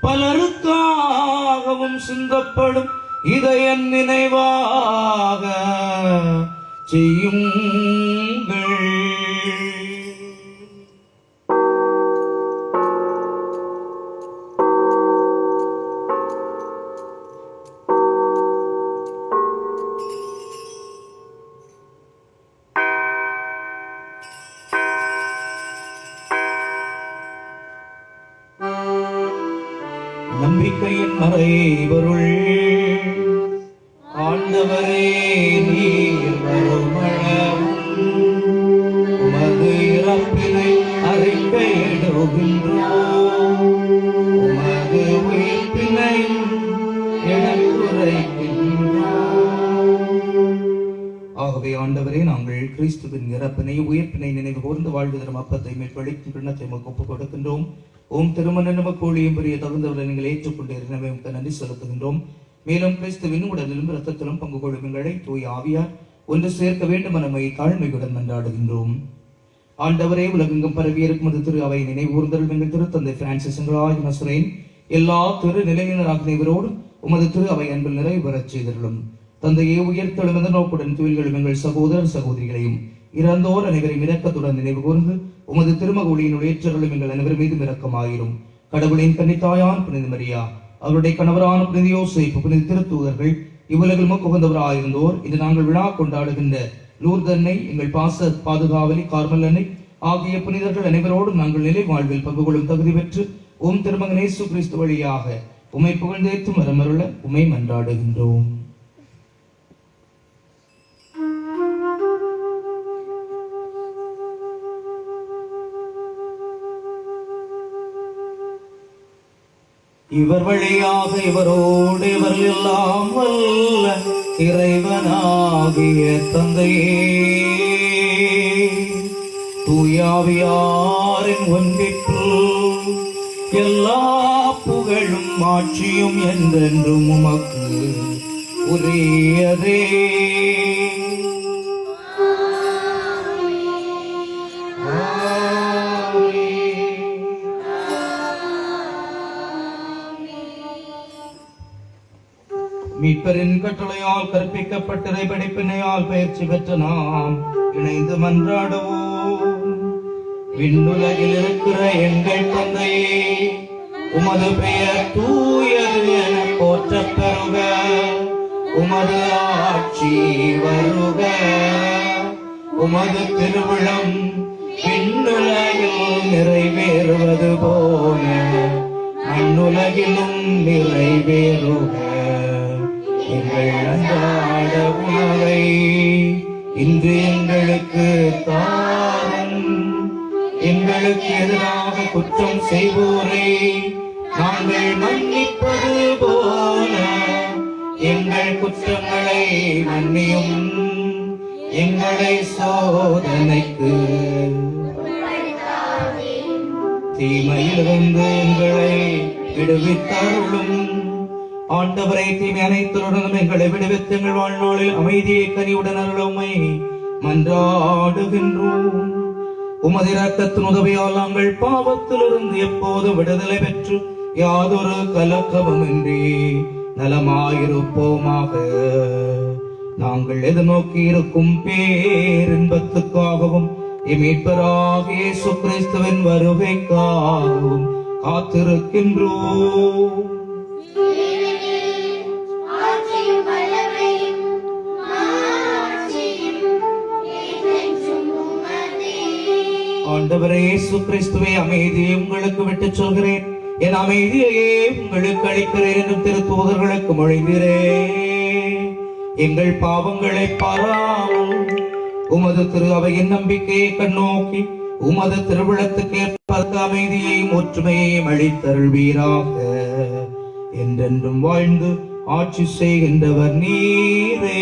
பலருக்காகவும் சிந்தப்படும். இதை என் நினைவாக செய்யுங்கள். நம்பிக்கையின் மறைபொருள் ஆண்டவரே, நீர் வருமளவும் உமது இறப்பினை அறிக்கையிடுகின்றோம், உமது உயிர்ப்பினை எடுத்துரைக்கின்றோம். ஆகவே ஆண்டவரே, நாங்கள் கிறிஸ்துவின் இறப்பினை உயிர்ப்பினை நினைவு கூர்ந்து வாழ்வதற்கு அப்பத்தை மேற்பழிக்கும் கிண்ணத்தை நமக்கு ஒப்புக் கொடுக்கின்றோம். ஓம் திருமண நமக்கு ஊழியம் புரிய தகுந்தவரை நீங்கள் ஏற்றுக்கொண்டு எனவே நன்றி செலுத்துகின்றோம். மேலும் கிறிஸ்துவின் உடலிலும் இரத்தத்திலும் பங்கு கொள்ளும் எங்களை தூய் ஆவியார் ஒன்று சேர்க்க வேண்டும் என நம்மை தாழ்மையுடன் மன்றாடுகின்றோம். ஆண்டவரே, உலகெங்கும் பரவியிருக்கும் அது திரு அவை நினைவூர்ந்தல் எங்கள் திருத்தந்தை பிரான்சிஸ் நஸ்ரேன் எல்லா திரு நிலையினராக இவரோடு உமது திரு அவை அன்பில் நிறைவு பெறச் செய்திருளும். தந்தையே, உயர்த்தெழுந்த நோக்குடன் துயில்களும் எங்கள் சகோதரர் சகோதரிகளையும் இறந்தோர் அனைவரையும் இரக்கத்துடன் நினைவு கூர்ந்து உமது திருமகொழியின் ஏற்றர்களும் எங்கள் அனைவர் மீதும் இரக்கமாயிரும். கடவுளின் கன்னித்தாயான் புனித மரியா, அவருடைய கணவரான புனித யோசேப்பு, புனித திருத்தூதர்கள், இவ்வுலகில் முகந்தவராயிருந்தோர், இன்று நாங்கள் விழா கொண்டாடுகின்ற லூர்து அன்னை, எங்கள் பாச பாதுகாவலி கார்மல் அன்னை ஆகிய புனிதர்கள் அனைவரோடும் நாங்கள் நிலை வாழ்வில் பங்கு கொள்ளும் தகுதி பெற்று ஓம் திருமகன் இயேசு கிறிஸ்து வழியாக உம்மை புகழ்ந்தேத்தும் வரமருள உம்மை மன்றாடுகின்றோம். இவர் வழியாக இவரோடு இவர் எல்லாம் வல்ல இறைவனாகிய தந்தையே, தூயாவியாரின் ஒன்றிற்று எல்லா புகழும் ஆட்சியும் என்றென்றும் உமக்கு உரியதே. மீட்பரின் கட்டளையால் கற்பிக்கப்பட்ட படிப்பினையால் பயிற்சி பெற்ற நாம் இணைந்து மன்றாடுவோம். விண்ணுலகில் இருக்கிற எங்கள் தந்தையே, உமது பெயர் தூயது என போற்றப் பெறுக. உமது ஆட்சி வருக. உமது திருவிழம் விண்ணுலகில் நிறைவேறுவது போல மண்ணுலகிலும் நிறைவேறுக. எங்கள் அன்றாட உணவை இன்று எங்களுக்கு தாரும். எங்களுக்கு எதிராக குற்றம் செய்வோரை நாங்கள் மன்னிப்பது போல எங்கள் குற்றங்களை மன்னியும். எங்களை சோதனைக்கு தீமையிலிருந்து எங்களை விடுவித்தருளும். ஆண்டவரை, தீமை அனைத்துடனும் எங்களை விடுவித்து எங்கள் வாழ்நாளில் அமைதியை கனிவுடன் அருளுமை மன்றாடுகின்றோம். உமது இரக்கத்தின் உதவியால் நாங்கள் பாவத்திலிருந்து எப்போதும் விடுதலை பெற்று யாதொரு கலக்கமுமின்றி நலமாயிருப்போமாக. நாங்கள் எதிர்நோக்கி இருக்கும் பேரின்பத்துக்காகவும் மீட்பராகிய இயேசு கிறிஸ்துவின் வருகைக்காகவும் காத்திருக்கின்றோம். ஆண்டவரே இயேசு கிறிஸ்துவே, அமைதியை உங்களுக்கு விட்டுச் சொல்கிறேன், என் அமைதியையே உங்களுக்கு அளிக்கிறேன் என்று திருத்தூதர்களுக்கு மொழிந்தீரே. எங்கள் பாவங்களை பாராமல் உமது திரு அவையின் நம்பிக்கையை கண்ணோக்கி உமது திருவிழத்துக்கு ஏற்ப அமைதியையும் ஒற்றுமையையும் அளித்தருள்வீராக. என்றென்றும் வாழ்ந்து ஆட்சி செய்கின்றவர் நீரே.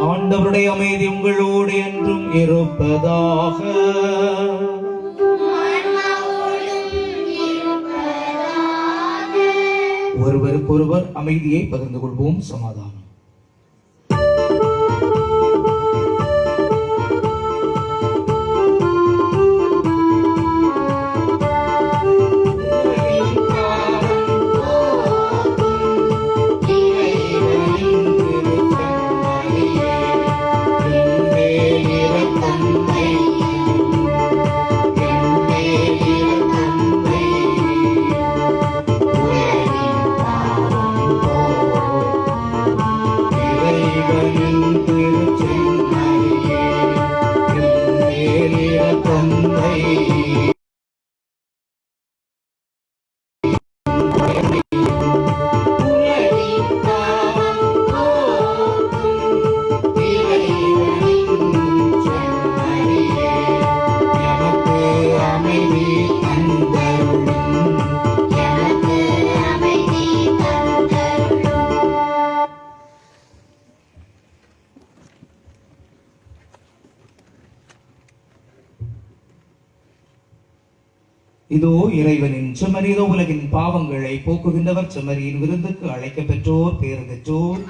ஆண்டவருடைய அமைதி உங்களோடு என்றும் இருப்பதாக. ஒருவருக்கொருவர் அமைதியை பகிர்ந்து கொள்வோம். சமாதானம். இதோ இறைவனின் செம்மறி, இதோ உலகின் பாவங்களை போக்குகின்றவர் செம்மறியின் விருந்துக்கு அழைக்க பெற்றோர் பேறு பெற்றோர்.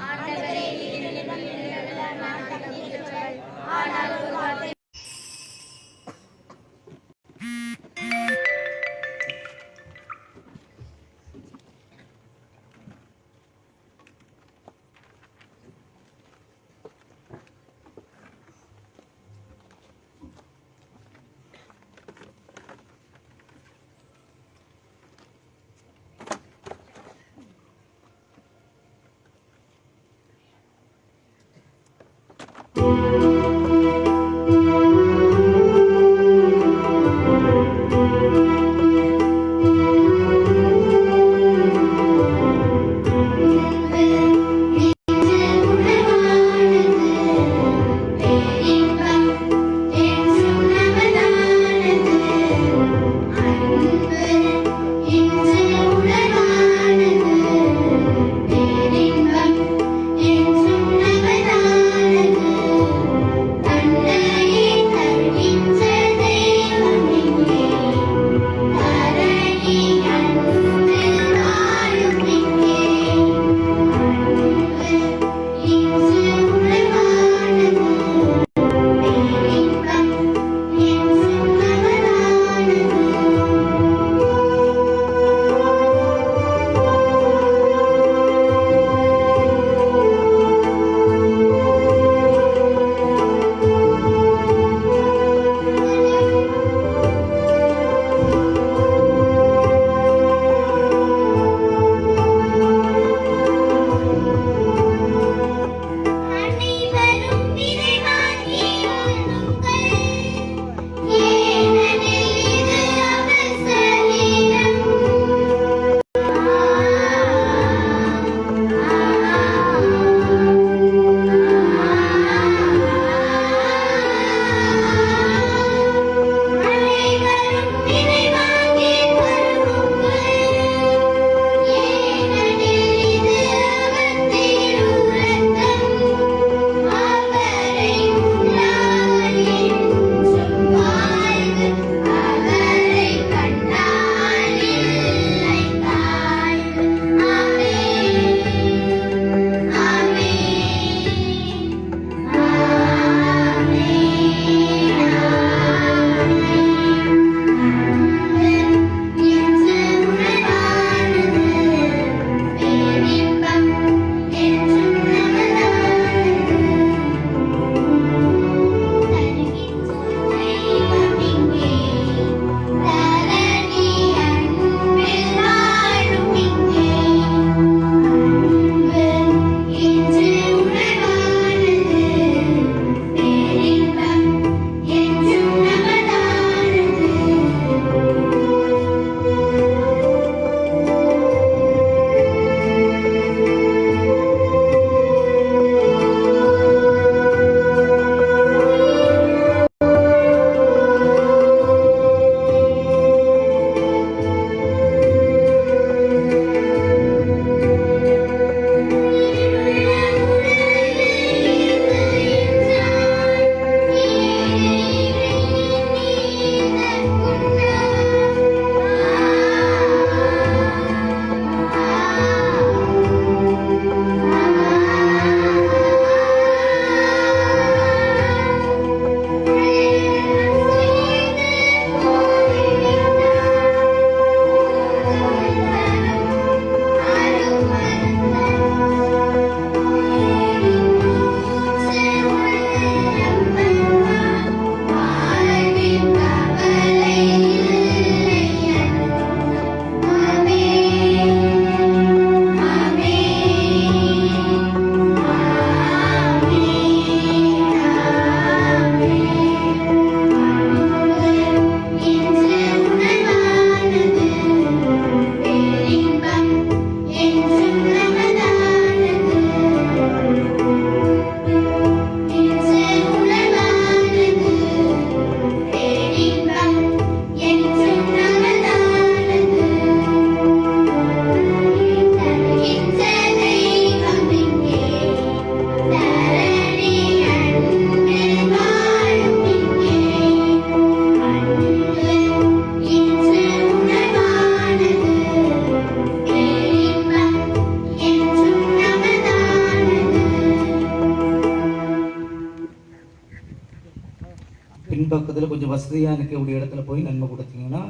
பின்பக்கத்தில் கொஞ்சம் வசதியாக இருக்கக்கூடிய இடத்துல போய் நன்மை கொடுத்தீங்கன்னா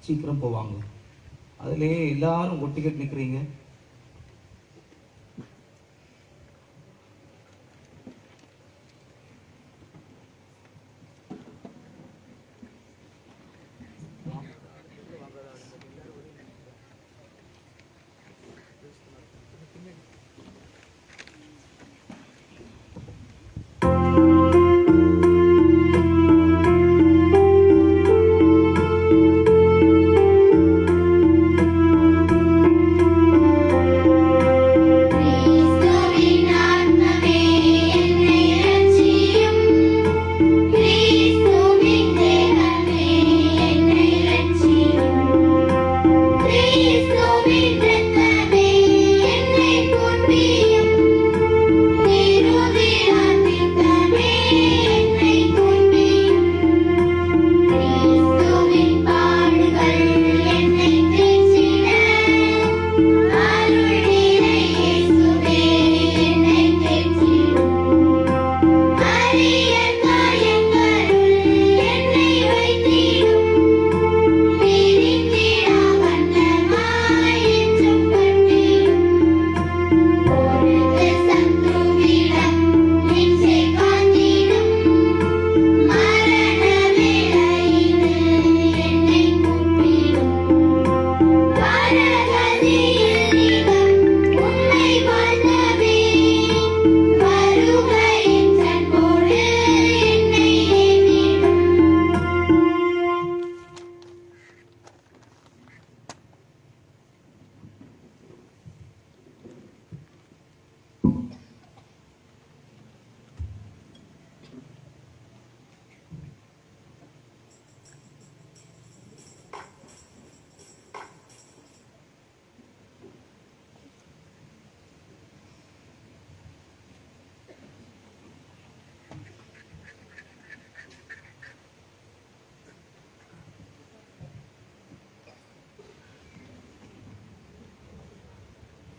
சீக்கிரம் போவாங்க. அதிலே எல்லாரும் ஒட்டிக்கிட்டு நிற்கிறீங்க.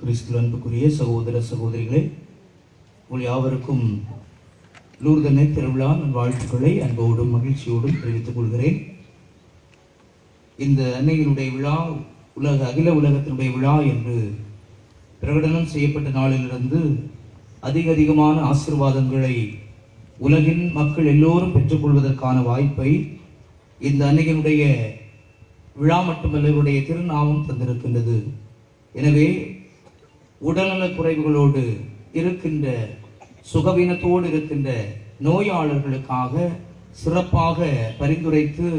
கிறிஸ்துவில் அன்புக்குரிய சகோதர சகோதரிகளே, உங்கள் யாவருக்கும் லூர்தனை திருவிழா வாழ்த்துக்களை அன்போடும் மகிழ்ச்சியோடும் தெரிவித்துக் கொள்கிறேன். இந்த அன்னையினுடைய விழா அகில உலகத்தினுடைய விழா என்று பிரகடனம் செய்யப்பட்ட நாளிலிருந்து அதிகமான ஆசீர்வாதங்களை உலகின் மக்கள் எல்லோரும் பெற்றுக்கொள்வதற்கான வாய்ப்பை இந்த அன்னையினுடைய விழா மட்டுமல்ல இவருடைய திருநாமம் தந்திருக்கின்றது. எனவே உடல்நலக் குறைவுகளோடு இருக்கின்ற, சுகவீனத்தோடு இருக்கின்ற நோயாளர்களுக்காக சிறப்பாக பரிந்துரைத்து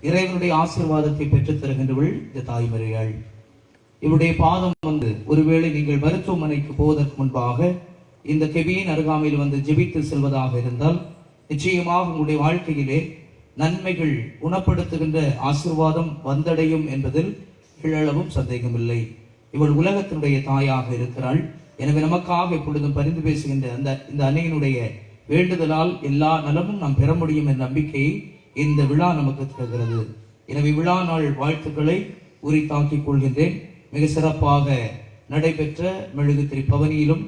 இறைவனுடைய ஆசீர்வாதத்தை பெற்றுத் தருகின்றவள் இந்த தாய்மறியாள். இவருடைய பாதம் ஒருவேளை நீங்கள் மருத்துவமனைக்கு போவதற்கு முன்பாக இந்த கெபியின் அருகாமையில் ஜெபித்து செல்வதாக இருந்தால் நிச்சயமாக உங்களுடைய வாழ்க்கையிலே நன்மைகள் குணப்படுத்துகின்ற ஆசீர்வாதம் வந்தடையும் என்பதில் எள்ளளவும் சந்தேகமில்லை. இவள் உலகத்தினுடைய தாயாக இருக்கிறாள். எனவே நமக்காக எப்பொழுதும் பரிந்து பேசுகின்ற இந்த அன்னையினுடைய வேண்டுதலால் எல்லா நலமும் நாம் பெற முடியும் என்ற நம்பிக்கையை இந்த விழா நமக்கு தருகிறது. எனவே விழா நாள் வாழ்த்துக்களை உரித்தாக்கிக் கொள்கின்றேன். மிக சிறப்பாக நடைபெற்ற மெழுகுத்திரி பவனியிலும்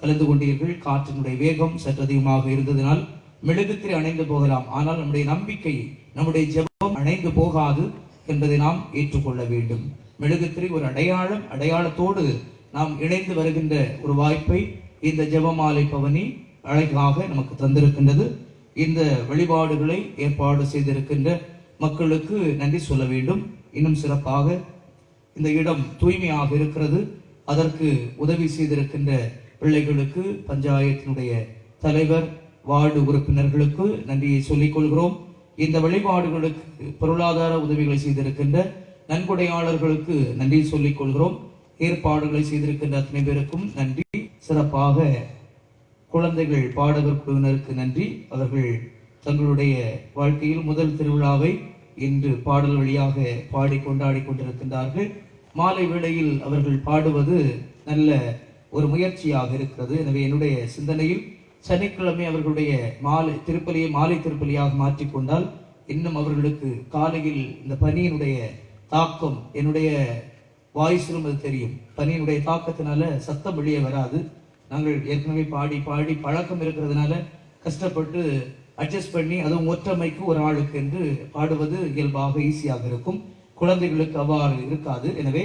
கலந்து கொண்டீர்கள். காற்றினுடைய வேகம் சற்று அதிகமாக இருந்ததினால் மெழுகுத்திரி அணைந்து போகலாம், ஆனால் நம்முடைய நம்பிக்கை, நம்முடைய ஜெபம் அணைந்து போகாது என்பதை நாம் ஏற்றுக்கொள்ள வேண்டும். மெழுகுத்திரி ஒரு அடையாளத்தோடு நாம் இணைந்து வருகின்ற ஒரு வாய்ப்பை இந்த ஜெபமாலை பவனி அழகாக நமக்கு தந்திருக்கின்றது. இந்த வழிபாடுகளை ஏற்பாடு செய்திருக்கின்ற மக்களுக்கு நன்றி சொல்ல வேண்டும். இன்னும் சிறப்பாக இந்த இடம் தூய்மையாக இருக்கிறது. அதற்கு உதவி செய்திருக்கின்ற பிள்ளைகளுக்கு, பஞ்சாயத்தினுடைய தலைவர், வார்டு உறுப்பினர்களுக்கு நன்றியை சொல்லிக் கொள்கிறோம். இந்த வழிபாடுகளுக்கு பொருளாதார உதவிகளை செய்திருக்கின்ற நன்கொடையாளர்களுக்கு நன்றி சொல்லிக் கொள்கிறோம். ஏற்பாடுகளை செய்திருக்கின்ற அத்தனை பேருக்கும் நன்றி. சிறப்பாக குழந்தைகள் பாடகர் குழுவினருக்கு நன்றி. அவர்கள் தங்களுடைய வாழ்க்கையில் முதல் திருவிழாவை இன்று பாடல் வழியாக பாடி கொண்டாடி கொண்டிருக்கின்றார்கள். மாலை வேளையில் அவர்கள் பாடுவது நல்ல ஒரு முயற்சியாக இருக்கிறது. எனவே என்னுடைய சிந்தனையில் சனிக்கிழமை அவர்களுடைய மாலை திருப்பலியாக மாற்றிக்கொண்டால் இன்னும் அவர்களுக்கு காலையில் இந்த பனியினுடைய தாக்கம், என்னுடைய வாய்ஸிலும் அது தெரியும், பனியினுடைய தாக்கத்தினால சத்தம் வெளியே வராது. நாங்கள் ஏற்கனவே பாடி பழக்கம் இருக்கிறதுனால கஷ்டப்பட்டு அட்ஜஸ்ட் பண்ணி அதுவும் ஒற்றமைக்கு ஒரு ஆளுக்கு என்று பாடுவது இயல்பாக ஈஸியாக இருக்கும். குழந்தைகளுக்கு அவ்வாறு இருக்காது. எனவே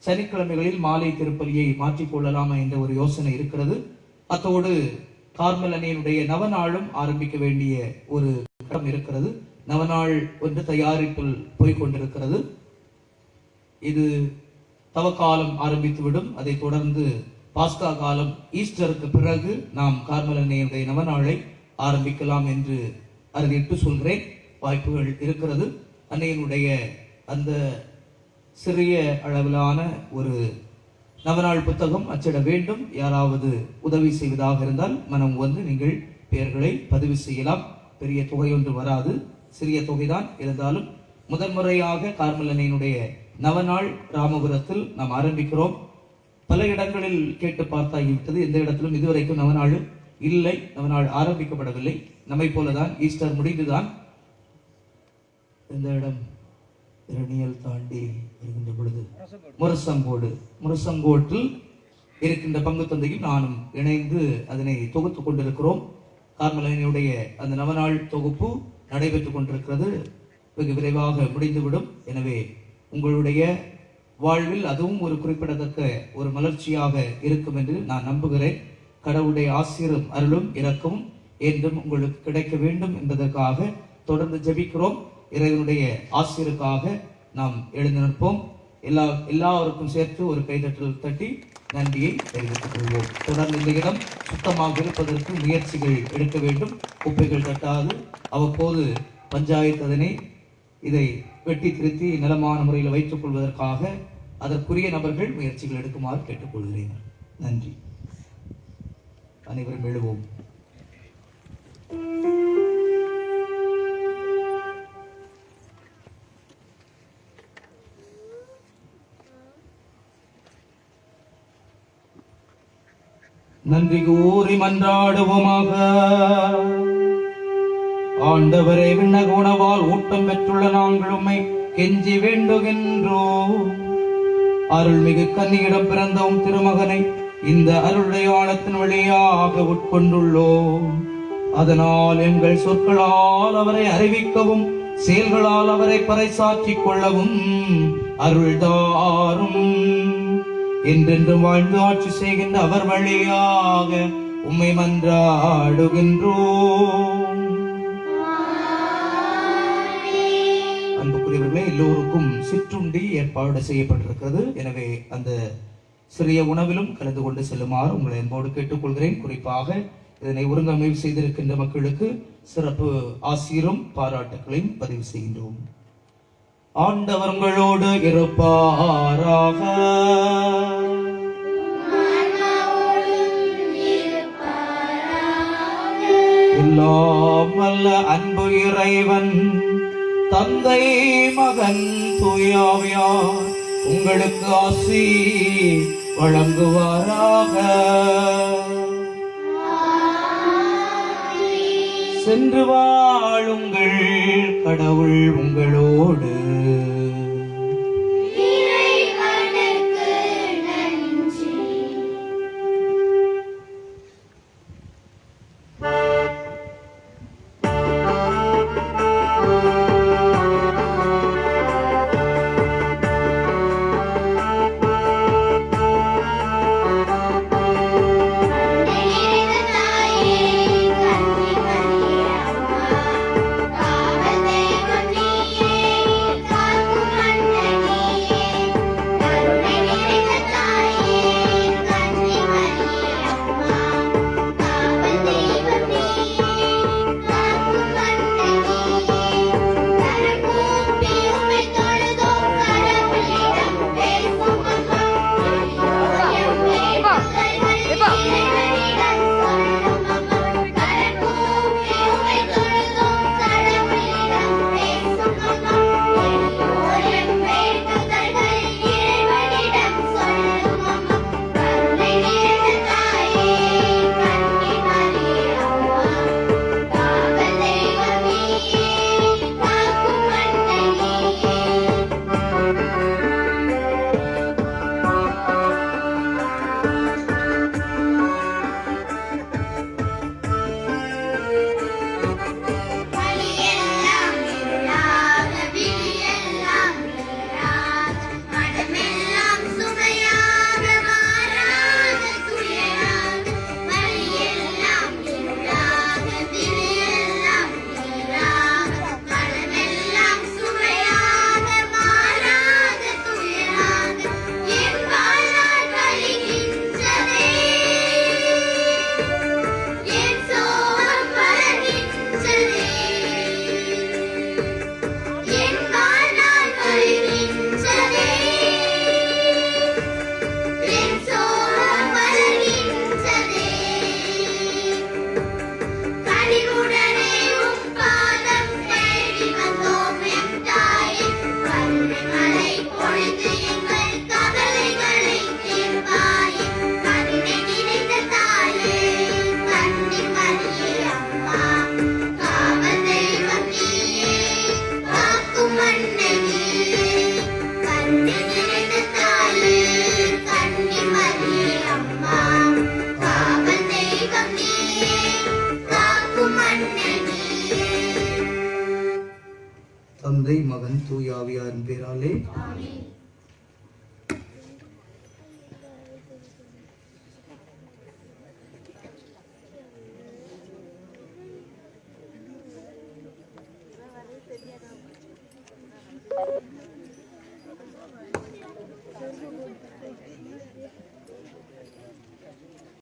சனிக்கிழமைகளில் மாலை திருப்பலியை மாற்றிக்கொள்ளலாமா என்ற ஒரு யோசனை இருக்கிறது. அத்தோடு கார்மல் அன்னையினுடைய நவநாளும் ஆரம்பிக்க வேண்டிய ஒரு கட்டம் இருக்கிறது. நவநாள் ஒன்று தயாரிப்பில் போய்கொண்டிருக்கிறது. இது தவக்காலம் ஆரம்பித்துவிடும். அதை தொடர்ந்து பாஸ்கா காலம், ஈஸ்டருக்கு பிறகு நாம் கார்மல் அன்னையினுடைய நவநாளை ஆரம்பிக்கலாம் என்று அறுதிட்டு சொல்கிறேன். வாய்ப்புகள் இருக்கிறது. அன்னையினுடைய அந்த சிறிய அளவிலான ஒரு நவநாள் புத்தகம் அச்சிட வேண்டும். யாராவது உதவி செய்வதாக இருந்தால் மனம் வந்து நீங்கள் பெயர்களை பதிவு செய்யலாம். பெரிய தொகை ஒன்று வராது, சிறிய தொகைதான். இருந்தாலும் முதன்முறையாக கார்மல் அன்னையினுடைய நவநாள் ராமபுரத்தில் நாம் ஆரம்பிக்கிறோம். பல இடங்களில் கேட்டு பார்த்தாகிவிட்டது. எந்த இடத்திலும் இதுவரைக்கும் நவநாள் இல்லை, நவநாள் ஆரம்பிக்கப்படவில்லை. நம்மை போலதான் ஈஸ்டர் முடிந்துதான். இந்த இடம் இரணியல் தாண்டி இருக்கின்ற பொழுது முரசங்கோட்டில் இருக்கின்ற பங்கு தந்தையும் நானும் இணைந்து அதனை தொகுத்து கொண்டிருக்கிறோம். கார்மல் அன்னையுடைய அந்த நவநாள் தொகுப்பு நடைபெற்றுக் கொண்டிருக்கிறது. வெகு விரைவாக முடிந்துவிடும். எனவே உங்களுடைய வாழ்வில் அதுவும் ஒரு குறிப்பிடத்தக்க ஒரு மலர்ச்சியாக இருக்கும் என்று நான் நம்புகிறேன். கடவுளுடைய ஆசீரும் அருளும் இரக்கமும் என்றும் உங்களுக்கு கிடைக்க வேண்டும் என்பதற்காக தொடர்ந்து ஜெபிக்கிறோம். இறைவனுடைய ஆசீருக்காக நாம் எழுந்து நிற்போம். எல்லாருக்கும் சேர்த்து ஒரு கைதட்டல் தட்டி நன்றியை தெரிவித்துக் கொள்வோம். தொடர்ந்து இந்த இடம் சுத்தமாக இருப்பதற்கு முயற்சிகள் எடுக்க வேண்டும். குப்பைகள் தட்டாது அவ்வப்போது பஞ்சாயத்து அதனை இதை வெட்டி திருத்தி நலமான முறையில் வைத்துக் கொள்வதற்காக அதற்குரிய நபர்கள் முயற்சிகள் எடுக்குமாறு கேட்டுக்கொள்கிறேன். நன்றி. அனைவரும் எழுவோம். நன்றி கூறி மன்றாடுவோமாக. ஆண்டவரே, விண்ணக உணவால் ஊட்டம் பெற்றுள்ள நாங்கள் உம்மை கெஞ்சி வேண்டுகின்றோம். அருள்மிகு கன்னியிடம் பிறந்தவும் திருமகனை இந்த அருளுடைய ஆழத்தின் வழியாக உட்கொண்டுள்ளோம். அதனால் எங்கள் சொற்களால் அவரை அறிவிக்கவும் செயல்களால் அவரை பறைசாற்றிக் கொள்ளவும் அருள்தாரும். என்றென்றும் வாழ்ந்து ஆட்சி செய்கின்ற அவர் வழியாக உம்மை மன்றாடுகின்றோம். அன்புக்குரியவர்களே, எல்லோருக்கும் சிற்றுண்டி ஏற்பாடு செய்யப்பட்டிருக்கிறது. எனவே அந்த சிறிய உணவிலும் கலந்து கொண்டு செல்லுமாறு உங்களை அன்போடு கேட்டுக்கொள்கிறேன். குறிப்பாக இதனை ஒருங்கமைவு செய்திருக்கின்ற மக்களுக்கு சிறப்பு ஆசீரும் பாராட்டுகளையும் பதிவு செய்கின்றோம். ஆண்டவர் உங்களோடு இருப்பாராக. எல்லாம் வல்ல அன்பு இறைவன் தந்தை மகன் தூயாவியார் உங்களுக்கு ஆசி வழங்குவாராக. சென்று வாழுங்கள். கடவுள் உங்களோடு. காவல் தெய்வம் நீயே, காக்க தந்தை மகன் தூய ஆவியாரின் பேராலே Thank you.